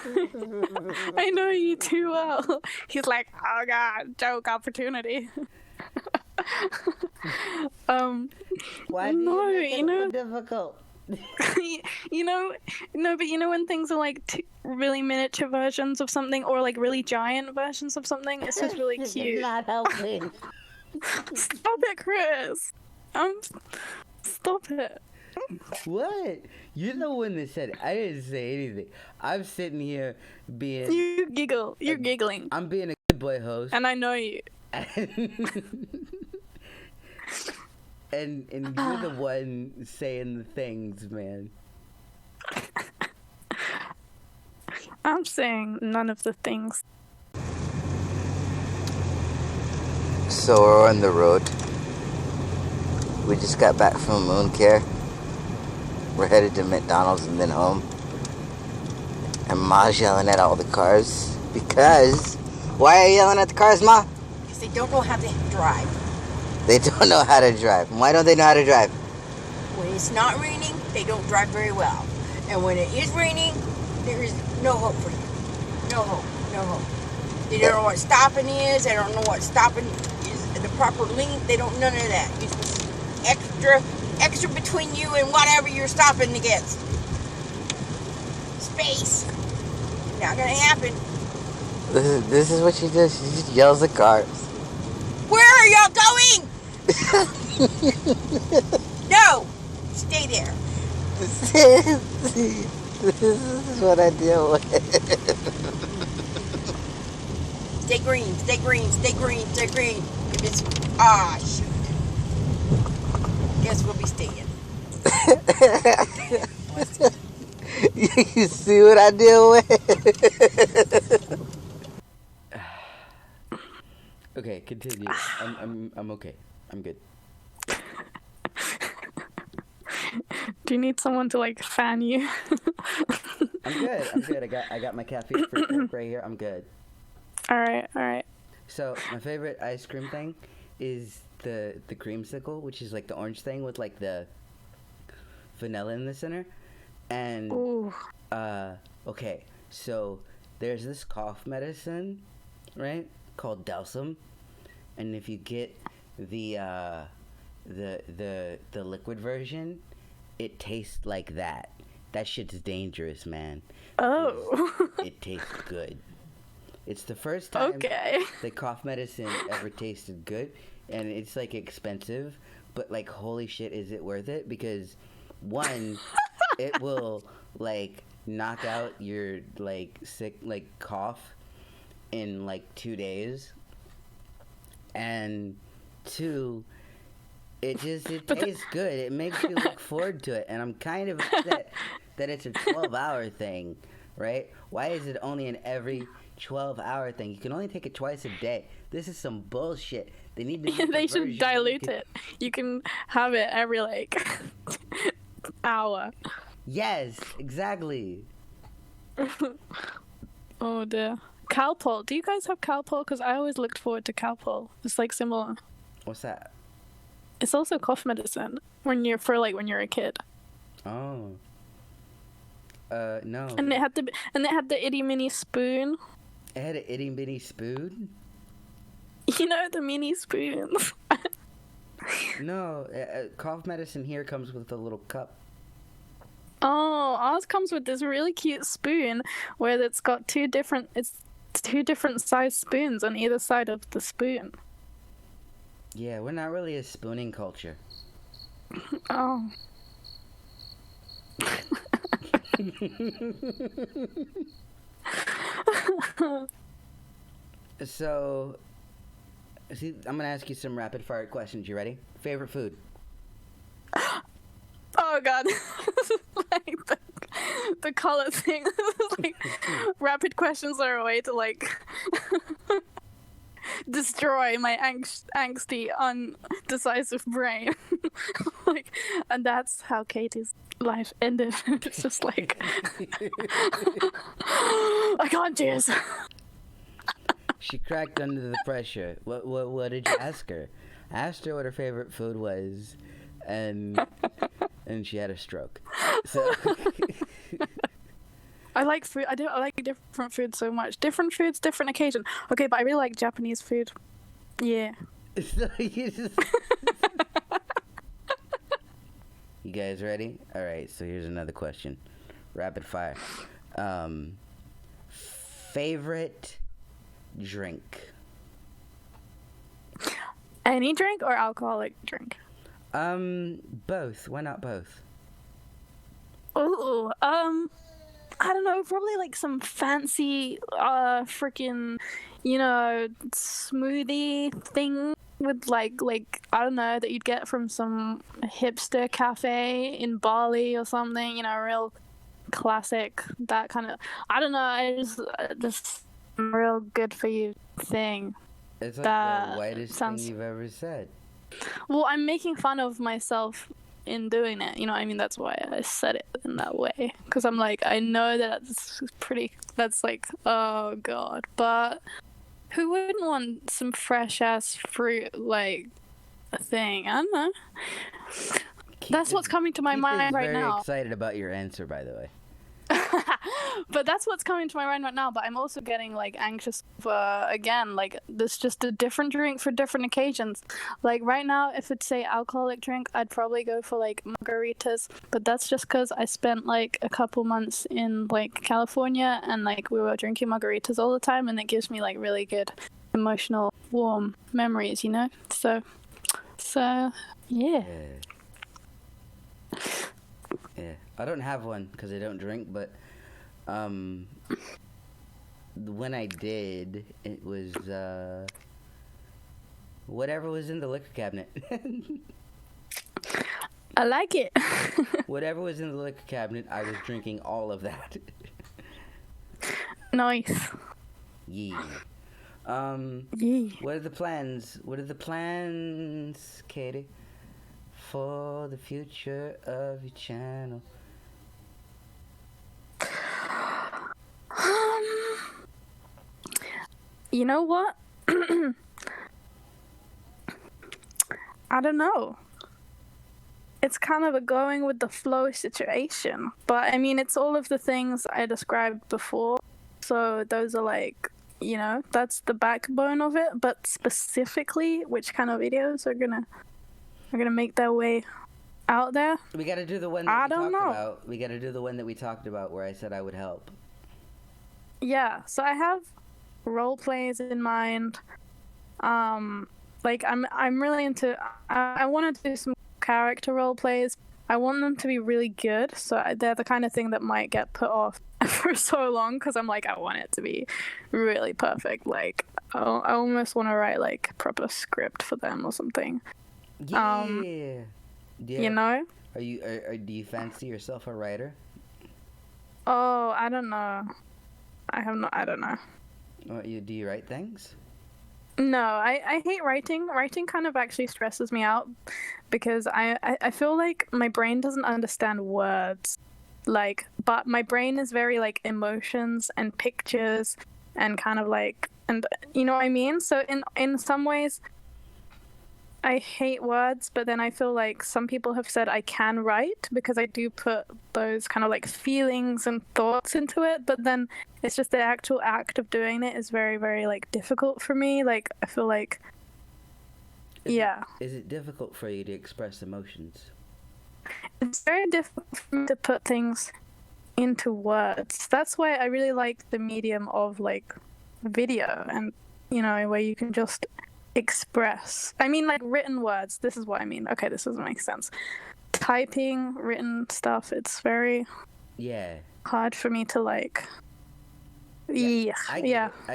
I know you too well. He's like, oh god, joke opportunity. Why do no, you make it you know, so difficult? you know, no, but you know when things are like really miniature versions of something or like really giant versions of something, it's just really This is cute. not helping. Stop it, Chris. Stop it. What? You're the one that said it. I didn't say anything. I'm sitting here being. You giggle. You're giggling. I'm being a good boy host. And I know you. And you're the one saying the things, man. I'm saying none of the things. So we're on the road. We just got back from Moon Care. We're headed to McDonald's and then home. And Ma's yelling at all the cars because... Why are you yelling at the cars, Ma? Because they don't know how to drive. They don't know how to drive. Why don't they know how to drive? When it's not raining, they don't drive very well. And when it is raining, there is no hope for you. No hope. No hope. They don't know what stopping is. They don't know what stopping is, the proper length. They don't none of that. You're supposed to extra between you and whatever you're stopping against. Space. Not gonna happen. This is what she does. She just yells at cars. Where are y'all going? No, stay there. This is what I deal with. Stay green, stay green, stay green, stay green. If it's shoot. Guess we'll be staying. You see what I deal with? Okay, continue. I'm okay. I'm good. Do you need someone to like fan you? I'm good. I got my caffeine free Coke right here. I'm good. All right. So my favorite ice cream thing is the creamsicle, which is like the orange thing with like the vanilla in the center. And Ooh. okay, so there's this cough medicine, right, called Delsum, and if you get the liquid version, it tastes like that. That shit's dangerous, man. Oh. It tastes good. It's the first time Okay. that cough medicine ever tasted good, and it's like expensive, but like holy shit, is it worth it? Because one, it will like knock out your like sick like cough in like 2 days, and two, it tastes good. It makes you look forward to it, and I'm kind of upset that it's a 12-hour thing, right? Why is it only an every 12-hour thing? You can only take it twice a day. This is some bullshit. They need to. They should dilute it. You can have it every like hour. Yes, exactly. Oh dear. Calpol. Do you guys have Calpol? Because I always looked forward to Calpol. It's like similar. What's that? It's also cough medicine when you're a kid. Oh. No. And it had the itty mini spoon. It had an itty bitty spoon? You know, the mini spoons. No, cough medicine here comes with a little cup. Oh, ours comes with this really cute spoon where it's got two different size spoons on either side of the spoon. Yeah, we're not really a spooning culture. Oh. So, see, I'm gonna ask you some rapid fire questions. You ready? Favorite food? Oh god. Like the color thing. Like rapid questions are a way to like destroy my angsty, undecisive brain. Like, and that's how Katie's life ended. It's just like I can't choose. She cracked under the pressure. What did you ask her? I asked her what her favorite food was, and and she had a stroke. So I like food. I like different food so much. Different foods, different occasion. Okay, but I really like Japanese food. Yeah. So you guys ready? All right. So here's another question. Rapid fire. Favorite drink? Any drink or alcoholic drink? Both. Why not both? Oh, I don't know. Probably like some fancy, freaking, smoothie thing with like I don't know, that you'd get from some hipster cafe in Bali or something. Real classic, that kind of. I don't know. I just real good for you thing. It's like That the whitest sounds- thing you've ever said. Well, I'm making fun of myself in doing it. That's why I said it in that way. Because I'm like, I know that's like, oh god. But who wouldn't want some fresh ass fruit, like, a thing? I don't know. That's what's coming to my mind right now. I'm very excited about your answer, by the way. But that's what's coming to my mind right now. But I'm also getting like anxious for, again, like, this just a different drink for different occasions. Like right now, if it's say alcoholic drink, I'd probably go for like margaritas. But that's just because I spent like a couple months in like California, and like we were drinking margaritas all the time, and it gives me like really good emotional warm memories. So yeah. Yeah. I don't have one because I don't drink, but when I did, it was whatever was in the liquor cabinet. I like it. Whatever was in the liquor cabinet, I was drinking all of that. Nice. Yeah. Yeah. What are the plans? Katie, for the future of your channel? You know what? I don't know. It's kind of a going with the flow situation. But I mean, it's all of the things I described before. So those are like, that's the backbone of it. But specifically, which kind of videos are gonna make their way out there? We gotta do the one that we talked about. We gotta do the one that we talked about where I said I would help. Yeah, so I have role plays in mind. Like I'm really into. I want to do some character role plays. I want them to be really good, so they're the kind of thing that might get put off for so long because I'm like, I want it to be really perfect. Like I almost want to write like a proper script for them or something. Yeah. Yeah. Are you? Do you fancy yourself a writer? Oh, I don't know. I don't know. Do you write things? No, I hate writing. Writing kind of actually stresses me out because I feel like my brain doesn't understand words. Like, but my brain is very like emotions and pictures and kind of like, and you know what I mean? So in some ways, I hate words, but then I feel like some people have said I can write because I do put those kind of like feelings and thoughts into it, but then it's just the actual act of doing it is very, very like difficult for me. Like I feel like Is it difficult for you to express emotions? It's very difficult for me to put things into words. That's why I really like the medium of like video and where you can just express. I mean, like written words. This is what I mean. Okay, this doesn't make sense. Typing, written stuff, it's very hard for me to like. I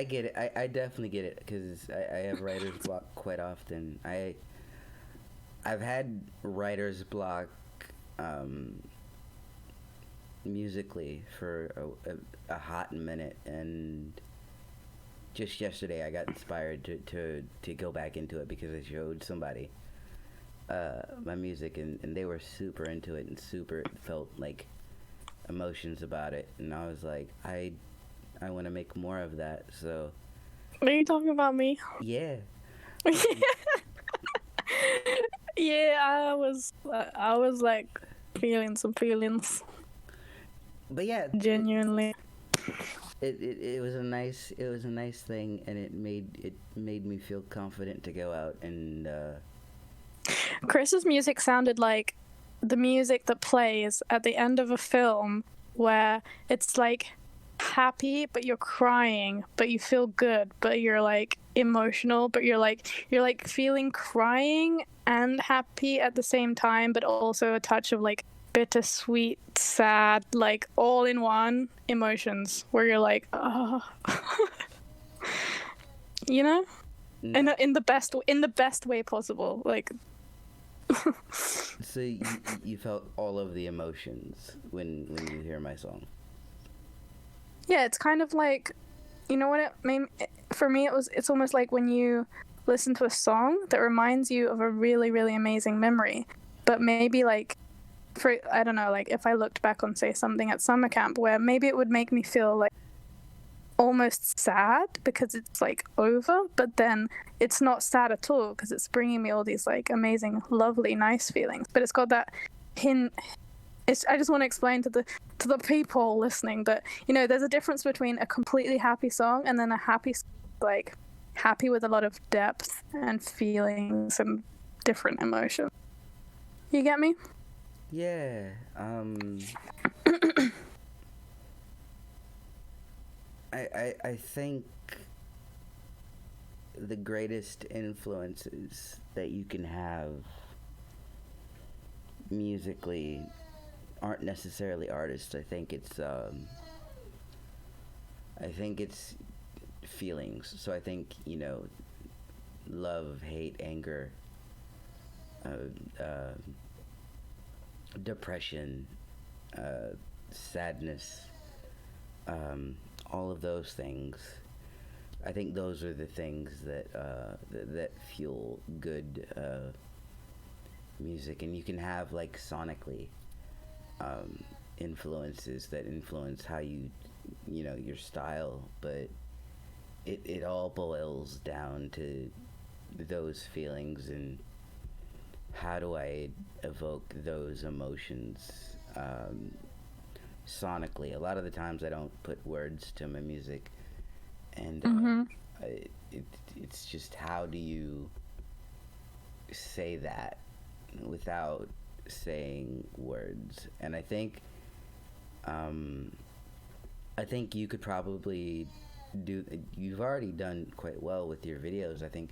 get it. I definitely get it because I have writer's block quite often. I've had writer's block musically for a hot minute, and just yesterday I got inspired to go back into it because I showed somebody my music and they were super into it and super felt like emotions about it, and I was like, I want to make more of that. So are you talking about me? Yeah. Yeah, I was like feeling some feelings. But yeah, Genuinely. it was a nice thing, and it made me feel confident to go out and. Chris's music sounded like the music that plays at the end of a film where it's like happy but you're crying but you feel good but you're like emotional but you're like feeling crying and happy at the same time, but also a touch of like bittersweet, sad, like all in one emotions where you're like, oh. You know, in the best way possible, like. So you felt all of the emotions when you hear my song. Yeah, it's kind of like, you know what it made for me. It's almost like when you listen to a song that reminds you of a really, really amazing memory, but maybe like, I don't know, like if I looked back on say something at summer camp where maybe it would make me feel like almost sad because it's like over, but then it's not sad at all because it's bringing me all these like amazing, lovely, nice feelings. But it's got that hint. I just want to explain to the people listening that, you know, there's a difference between a completely happy song and then a happy, like happy with a lot of depth and feelings and different emotions. You get me? Yeah. I think the greatest influences that you can have musically aren't necessarily artists. I think it's feelings. So I think, you know, love, hate, anger, depression, sadness, all of those things. I think those are the things that that fuel good music, and you can have like sonically influences that influence how you know, your style, but it all boils down to those feelings and how do I evoke those emotions sonically. A lot of the times I don't put words to my music, and it's just how do you say that without saying words. And I think you could probably you've already done quite well with your videos. I think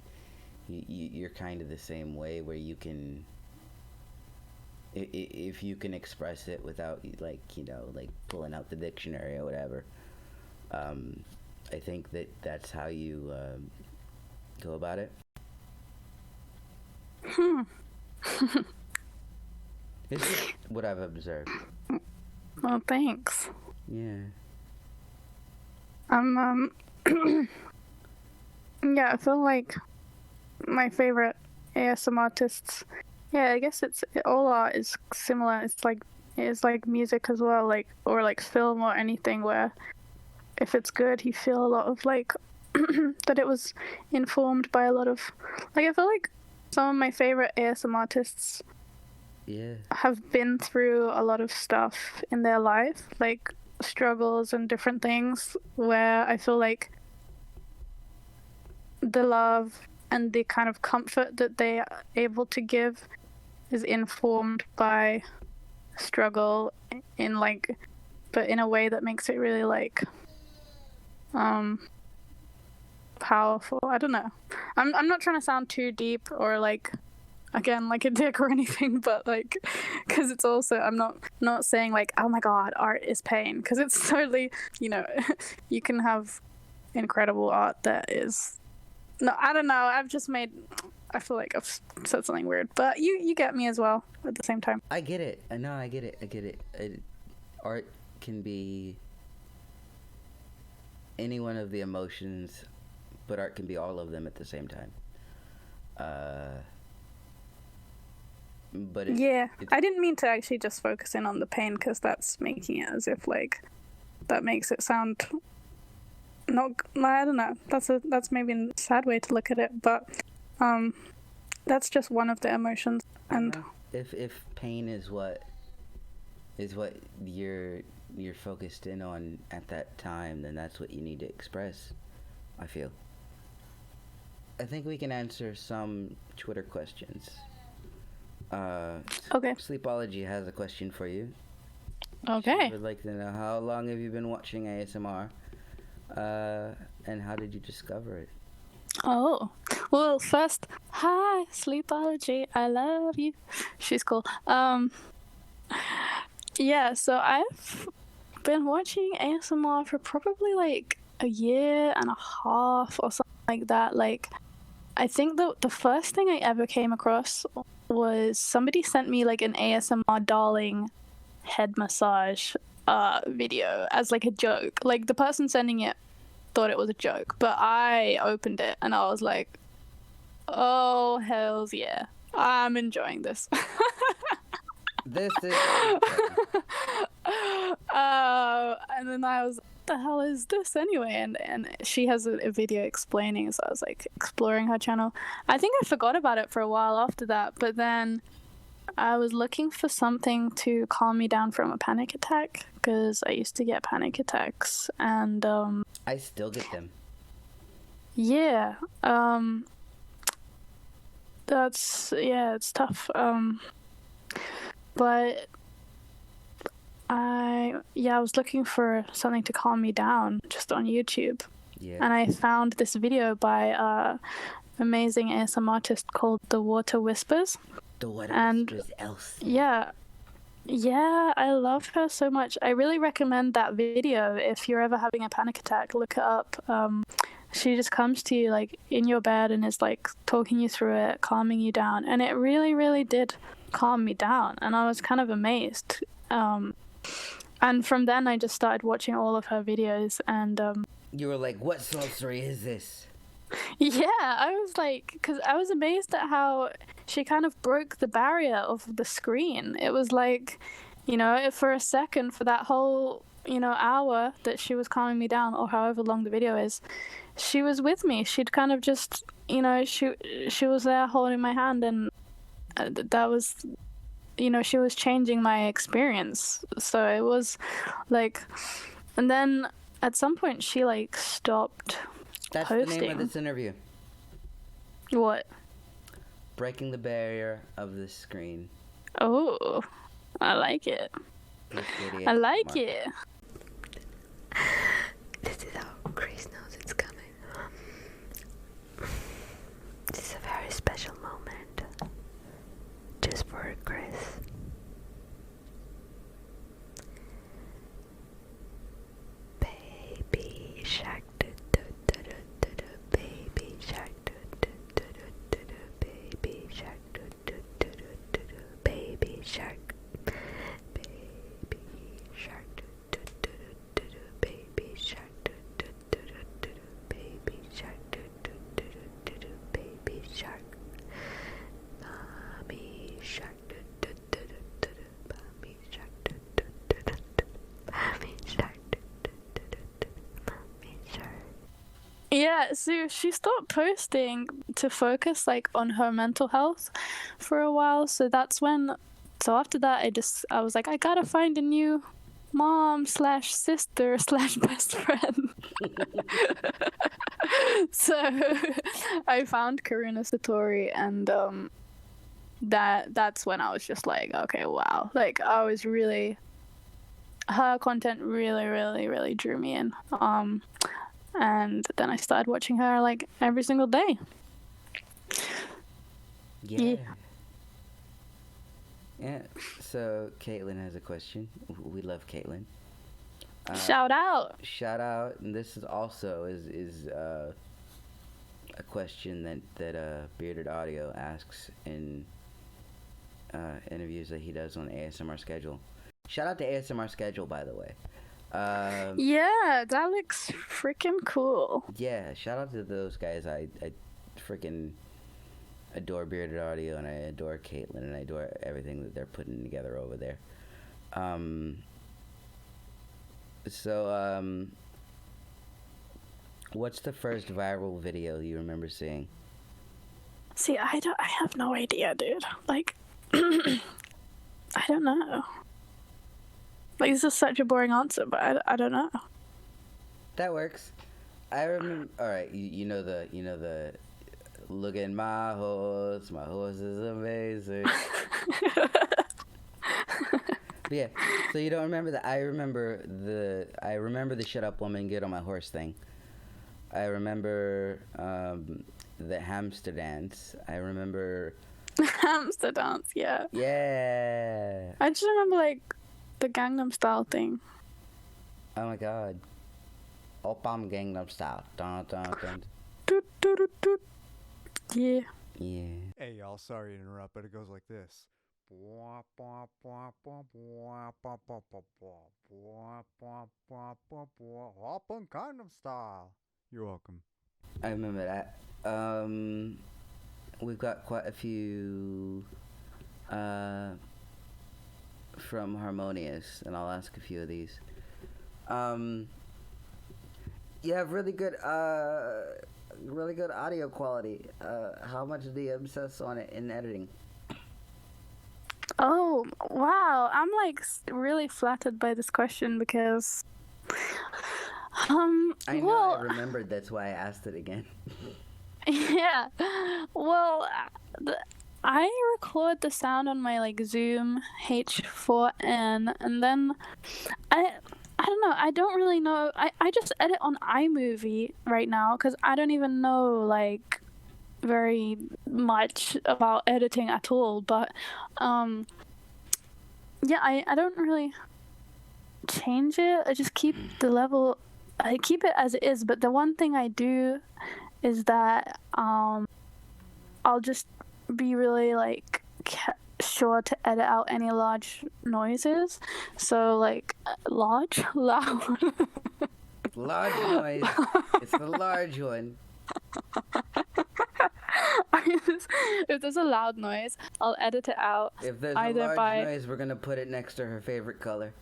you're kind of the same way, where you can, if you can express it without like, you know, like pulling out the dictionary or whatever. I think that's how you go about it. It's just what I've observed. Well, thanks. Yeah. Yeah, I feel like my favorite ASMR artists. Yeah, I guess all art is similar. It's like music as well, like, or like film or anything, where if it's good, you feel a lot of like that it was informed by a lot of, like, I feel like some of my favorite ASMR artists have been through a lot of stuff in their life, like struggles and different things, where I feel like the love and the kind of comfort that they are able to give is informed by struggle in like, but in a way that makes it really like powerful. I don't know. I'm not trying to sound too deep or like, again, like a dick or anything, but like, because it's also, I'm not saying like, oh my god, art is pain, because it's totally, you know, you can have incredible art that is, no, I don't know, I feel like I've said something weird, but you get me as well at the same time. I get it. No, I get it. Art can be any one of the emotions, but art can be all of them at the same time. But I didn't mean to actually just focus in on the pain, because that's making it as if like that makes it sound not, I don't know, that's maybe a sad way to look at it, but that's just one of the emotions. And if pain is what is what you're focused in on at that time, then that's what you need to express, I feel. I think we can answer some Twitter questions. Okay. Sleepology has a question for you. Okay. She would like to know, how long have you been watching ASMR? And how did you discover it? Oh, well, first, hi, Sleepology, I love you. She's cool. Yeah, so I've been watching ASMR for probably like a year and a half or something like that. Like, I think the first thing I ever came across was somebody sent me like an ASMR darling head massage video as like a joke. Like, the person sending it thought it was a joke, but I opened it and I was like, oh, hells yeah, I'm enjoying this. This is... And then I was, what the hell is this anyway? And she has a video explaining, so I was like exploring her channel. I think I forgot about it for a while after that, but then I was looking for something to calm me down from a panic attack, because I used to get panic attacks, and I still get them. yeah, it's tough. But I was looking for something to calm me down just on YouTube. Yeah. And I found this video by amazing ASMRTIST called The Water Whispers. The Water And Whispers Elsie. yeah, I love her so much. I really recommend that video if you're ever having a panic attack. Look it up. She just comes to you like in your bed and is like talking you through it, calming you down, and it really, really did calm me down. And I was kind of amazed. And from then I just started watching all of her videos, and You were like, what sorcery is this? yeah, I was like, because I was amazed at how she kind of broke the barrier of the screen. It was like, for a second, for that whole, hour that she was calming me down, or however long the video is, she was with me. She'd kind of just, she was there holding my hand, and that was, she was changing my experience. So it was like, and then at some point she like stopped. That's posting. the name of this interview. What? Breaking the barrier of the screen. Oh, I like it. I like it. This is how Grace knows it's coming. This is a very special moment. Just for Grace. Baby shark, baby shark, baby shark, baby shark, baby shark, baby shark, baby shark, baby shark, mommy shark, mommy shark, mommy shark. Yeah, so she stopped posting to focus like on her mental health for a while. So after that I was like, I gotta find a new mom / sister / best friend. So I found Karuna Satori, and that's when I was just like, okay, wow. Like, her content really, really, really drew me in. And then I started watching her like every single day. Yeah. So Caitlin has a question. We love Caitlin. Shout out. And this is also is a question that Bearded Audio asks in interviews that he does on ASMR Schedule. Shout out to ASMR Schedule, by the way. Yeah, that looks freaking cool. Yeah, shout out to those guys. I freaking adore Bearded Audio, and I adore Caitlin, and I adore everything that they're putting together over there. What's the first viral video you remember seeing? See, I have no idea, dude. Like, I don't know. Like, this is such a boring answer, but I don't know. That works. I remember. All right, you know the look at my horse is amazing. But yeah, so you don't remember that? I remember the shut up woman get on my horse thing. I remember the hamster dance. I remember Hamster dance, yeah. Yeah. I just remember like the Gangnam Style thing. Oh my god. Oppam Gangnam Style. Dun, dun, dun. Doot, doot, doot, doot. Yeah. Yeah. Hey y'all, sorry to interrupt, but it goes like this. Open Gangnam Style. You're welcome. I remember that. We've got quite a few from Harmonious, and I'll ask a few of these. You have really good audio quality. How much do you obsess on it in editing? Oh, wow. I'm like really flattered by this question because I know, well, I remembered, that's why I asked it again. yeah. Well, I record the sound on my like Zoom H4n, and then I don't know. I don't really know. I just edit on iMovie right now because I don't even know like very much about editing at all. But yeah, I don't really change it. I just keep the level. I keep it as it is. But the one thing I do is that I'll just be really like sure to edit out any large noises. So like loud. Large noise. It's the large one. If there's a loud noise, I'll edit it out. If there's either a large by... noise, we're gonna put it next to her favorite color.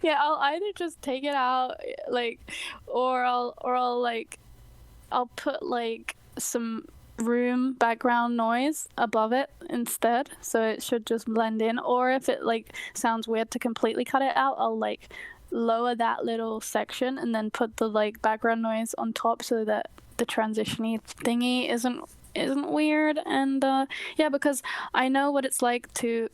Yeah, I'll either just take it out, like, or I'll like, I'll put like some room background noise above it instead, so it should just blend in. Or if it like sounds weird to completely cut it out, I'll like lower that little section and then put the like background noise on top so that the transition-y thingy isn't weird. And yeah, because I know what it's like to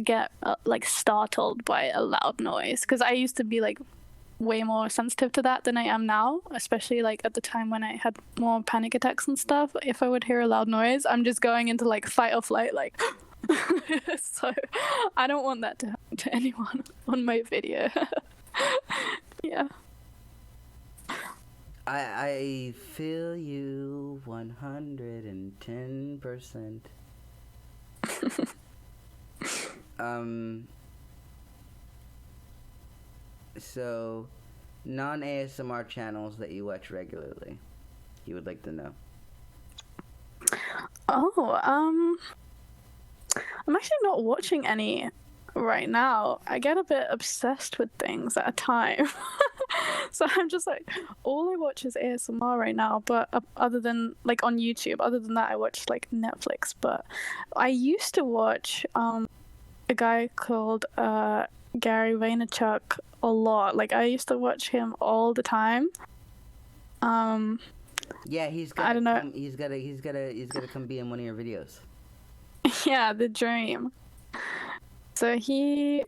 get like startled by a loud noise, because I used to be like way more sensitive to that than I am now, especially like at the time when I had more panic attacks and stuff. If I would hear a loud noise, I'm just going into like fight or flight, like so I don't want that to happen to anyone on my video. Yeah. I feel you 110%. So, non-ASMR channels that you watch regularly, you would like to know. Oh, I'm actually not watching any right now. I get a bit obsessed with things at a time. So I'm just like, all I watch is ASMR right now, but other than like on YouTube, other than that I watch like Netflix. But I used to watch a guy called Gary Vaynerchuk a lot. Like I used to watch him all the time. Yeah, he's got. I don't know. He's gotta come be in one of your videos. Yeah, the dream. So he's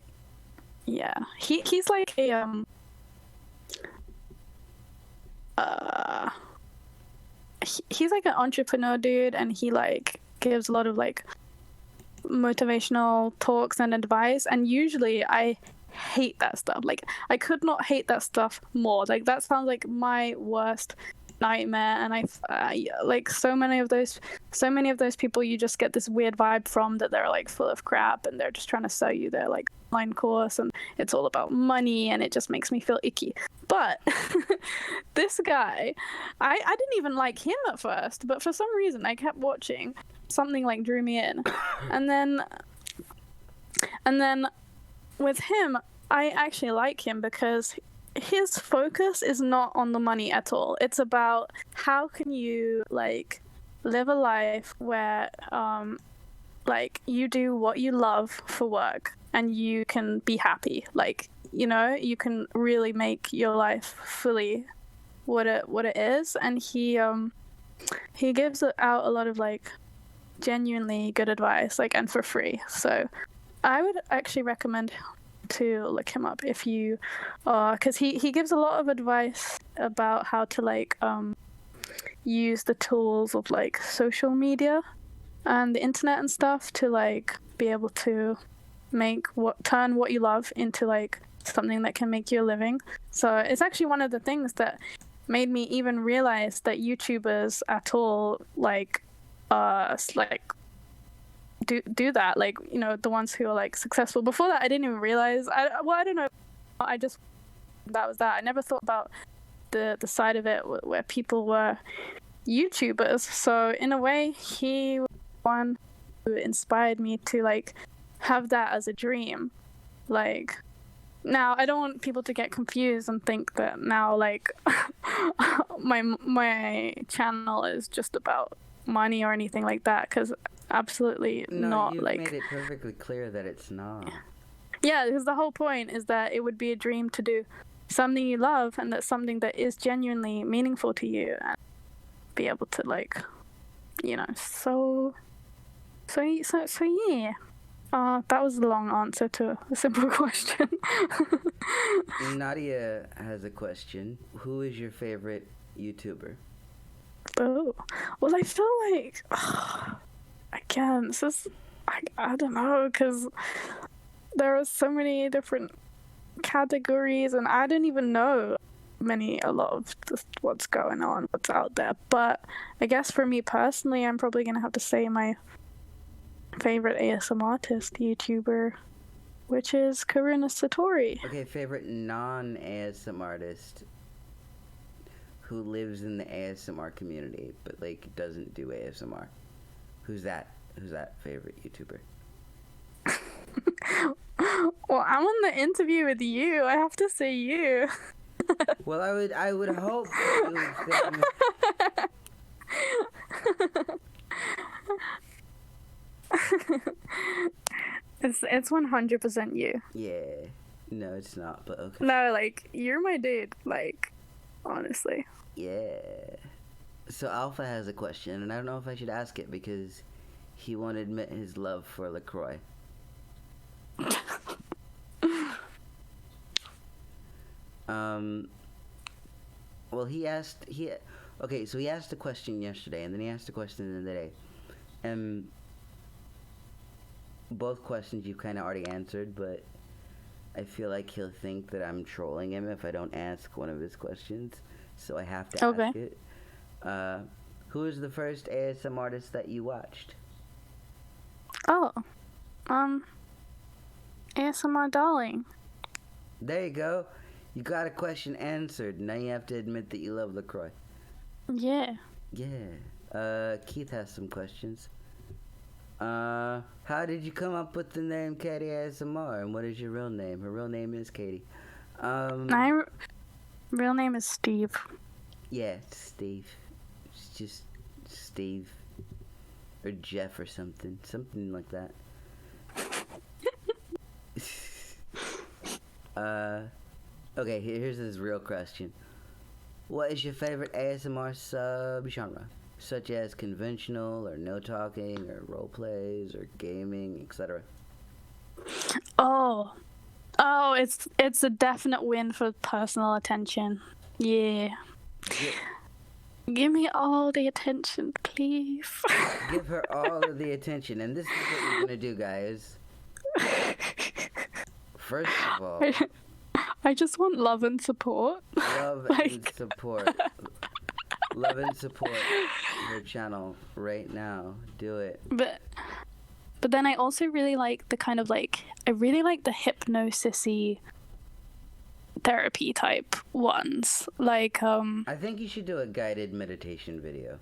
like a he's like an entrepreneur dude, and he like gives a lot of like motivational talks and advice, and usually I hate that stuff. Like I could not hate that stuff more. Like that sounds like my worst nightmare, and I like so many of those people, you just get this weird vibe from that they're like full of crap and they're just trying to sell you their like online course and it's all about money, and it just makes me feel icky. But this guy, I didn't even like him at first, but for some reason I kept watching. Something like drew me in. And then with him, I actually like him because his focus is not on the money at all. It's about how can you like live a life where like you do what you love for work and you can be happy. Like, you know, you can really make your life fully what it is. And he gives out a lot of like genuinely good advice, like, and for free. So I would actually recommend to look him up if you because he gives a lot of advice about how to like use the tools of like social media and the internet and stuff to like be able to turn what you love into like something that can make you a living. So it's actually one of the things that made me even realize that YouTubers at all like do that, like, you know, the ones who are like successful. Before that I didn't even realize. I don't know, I just that was that. I never thought about the side of it where people were YouTubers. So in a way he was one who inspired me to like have that as a dream. Like, now I don't want people to get confused and think that now like my channel is just about money or anything like that, because absolutely not. You've like made it perfectly clear that it's not. Yeah, because the whole point is that it would be a dream to do something you love, and that's something that is genuinely meaningful to you, and be able to like, you know, so yeah. That was a long answer to a simple question. Nadia has a question. Who is your favorite YouTuber? Oh, well, I feel like again, this is I don't know, because there are so many different categories, and I don't even know a lot of what's going on, what's out there. But I guess for me personally, I'm probably gonna have to say my favorite ASMRTIST YouTuber, which is Karuna Satori. Okay, favorite non-ASM artist who lives in the ASMR community but like doesn't do ASMR. Who's that favorite YouTuber? Well, I'm on the interview with you. I have to say you. Well, I would hope that you would say It's 100% you. yeah. No, it's not, but okay. No, like, you're my dude. Like, honestly. Yeah. So Alpha has a question, and I don't know if I should ask it because he won't admit his love for LaCroix. Well, he asked a question yesterday, and then he asked a question the other day. Both questions you've kind of already answered, but I feel like he'll think that I'm trolling him if I don't ask one of his questions, so I have to ask it. Who is the first ASM artist that you watched? Oh, ASMR Darling. There you go. You got a question answered. Now you have to admit that you love LaCroix. Yeah. Yeah. Keith has some questions. How did you come up with the name Katie ASMR, and what is your real name? Her real name is Katie. My real name is Steve. Yeah, Steve. It's just Steve. Or Jeff or something. Something like that. Okay, here's his real question. What is your favorite ASMR subgenre? Such as conventional, or no talking, or role plays, or gaming, etc. Oh, it's a definite win for personal attention. Yeah. Give me all the attention, please. Give her all of the attention, and this is what we're gonna do, guys. First of all, I just want love and support. Love and support. Love and support her channel right now. Do it. But then I also really like the kind of like, I really like the hypnosis-y therapy type ones. Like, I think you should do a guided meditation video.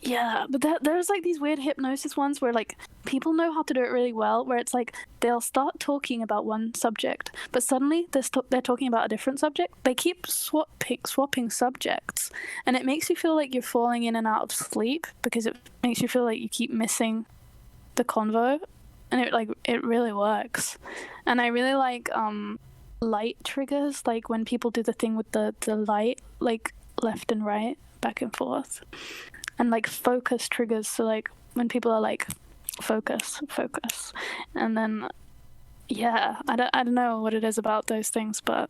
Yeah, but there's like these weird hypnosis ones where like people know how to do it really well, where it's like they'll start talking about one subject, but suddenly they're talking about a different subject. They keep swapping subjects, and it makes you feel like you're falling in and out of sleep because it makes you feel like you keep missing the convo, and it really works. And I really like light triggers, like when people do the thing with the light, like left and right, back and forth, and like focus triggers. So like when people are like focus, and then I don't know what it is about those things, but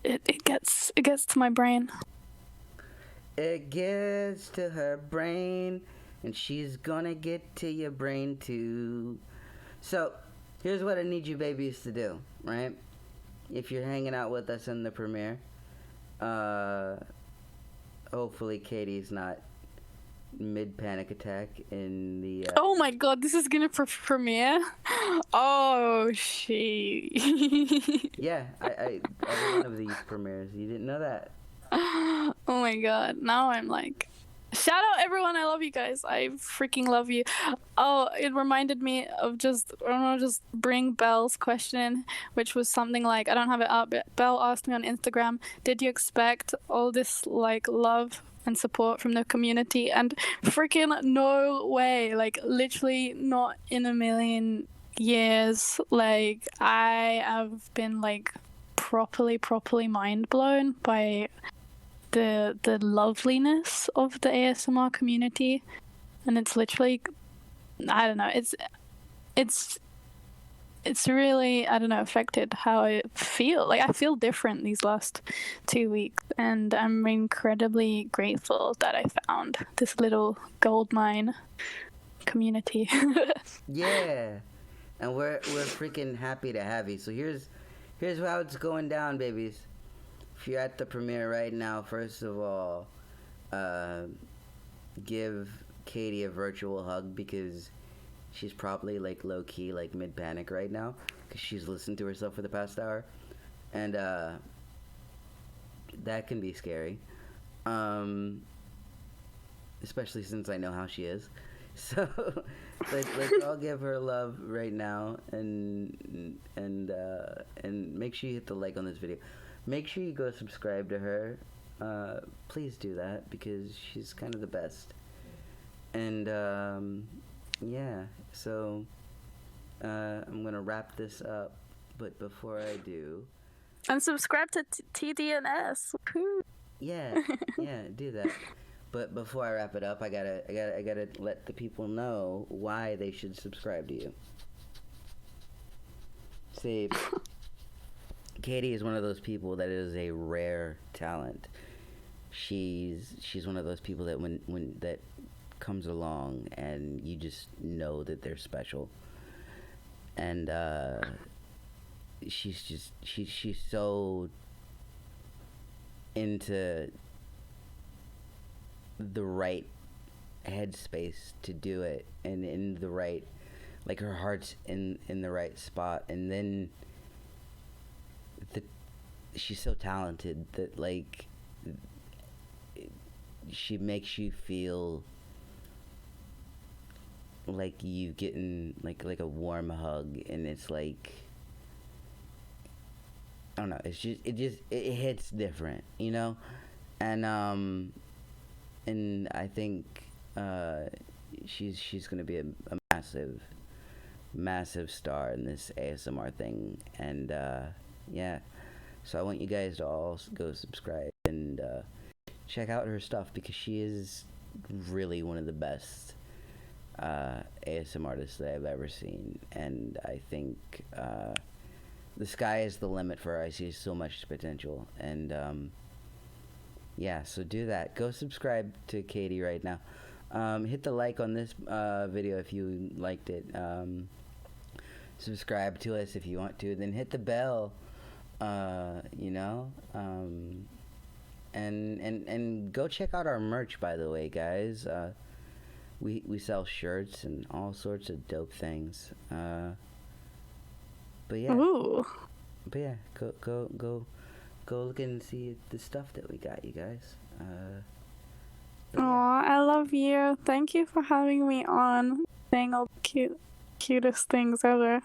it gets to my brain. It gets to her brain, and she's gonna get to your brain too. So, here's what I need you babies to do, right? If you're hanging out with us in the premiere, hopefully Katie's not mid-panic attack in the... Oh my god, this is gonna premiere? Oh, she. Yeah, I every one of these premieres. You didn't know that? Oh my god, now I'm like... Shout out everyone, I love you guys. I freaking love you. Oh, it reminded me of just bring Belle's question, which was something like, I don't have it up, but Belle asked me on Instagram, did you expect all this like love and support from the community? And freaking no way, like literally not in a million years. Like I have been like properly mind blown by the loveliness of the ASMR community, and it's literally, I don't know, it's really, I don't know, affected how I feel. Like I feel different these last 2 weeks, and I'm incredibly grateful that I found this little goldmine community. Yeah, and we're freaking happy to have you. So here's how it's going down, babies. If you're at the premiere right now, first of all, give Katie a virtual hug, because she's probably like low-key, like mid-panic right now, because she's listened to herself for the past hour, and that can be scary, especially since I know how she is. So let's all give her love right now, and make sure you hit the like on this video. Make sure you go subscribe to her. Please do that, because she's kind of the best. And yeah, so I'm gonna wrap this up, but before I do, and subscribe to TDNS. yeah, do that. But before I wrap it up, I gotta let the people know why they should subscribe to you. See, Katie is one of those people that is a rare talent. She's one of those people that when that comes along and you just know that they're special. And she's so into the right headspace to do it, and in the right, like her heart's in the right spot, and then she's so talented that like she makes you feel like you getting like a warm hug, and it's like, I don't know, it's just it hits different, you know. And I think she's gonna be a massive star in this ASMR thing. And yeah, so I want you guys to all go subscribe and check out her stuff, because she is really one of the best ASMR artists that I've ever seen. And I think the sky is the limit for her. I see so much potential. And yeah, so do that. Go subscribe to Katie right now. Hit the like on this video if you liked it. Subscribe to us if you want to. Then hit the bell, you know. And go check out our merch, by the way, guys. We sell shirts and all sorts of dope things. But yeah. Ooh. But yeah, go look and see the stuff that we got, you guys. Aw, I love you. Thank you for having me on. Saying all the cutest things ever.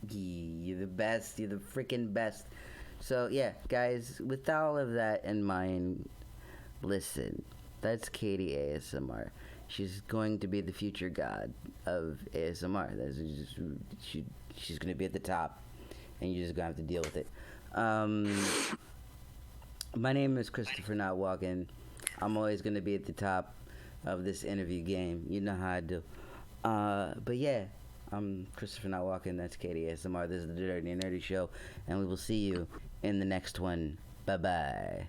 You're the best. You're the freaking best. So yeah, guys, with all of that in mind, listen, that's Katie ASMR. she's going to be the future god of ASMR. She's going to be at the top, and you're just going to have to deal with it. My name is Christopher Not Walking. I'm always going to be at the top of this interview game. You know how I do. But yeah, I'm Christopher Not Walking. That's Katie ASMR. This is the Dirty and Nerdy Show, and we will see you in the next one. Bye-bye.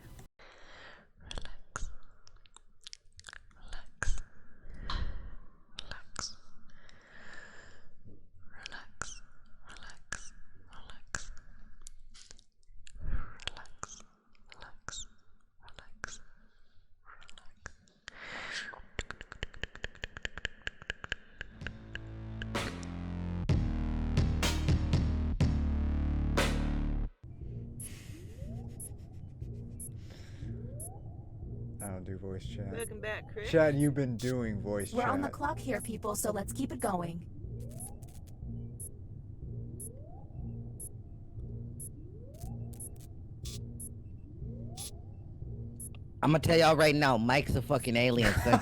I don't do voice chat. Welcome back, Chris. Chat, you've been doing voice We're chat. on the clock here, people, so let's keep it going. I'm gonna tell y'all right now, Mike's a fucking alien, son.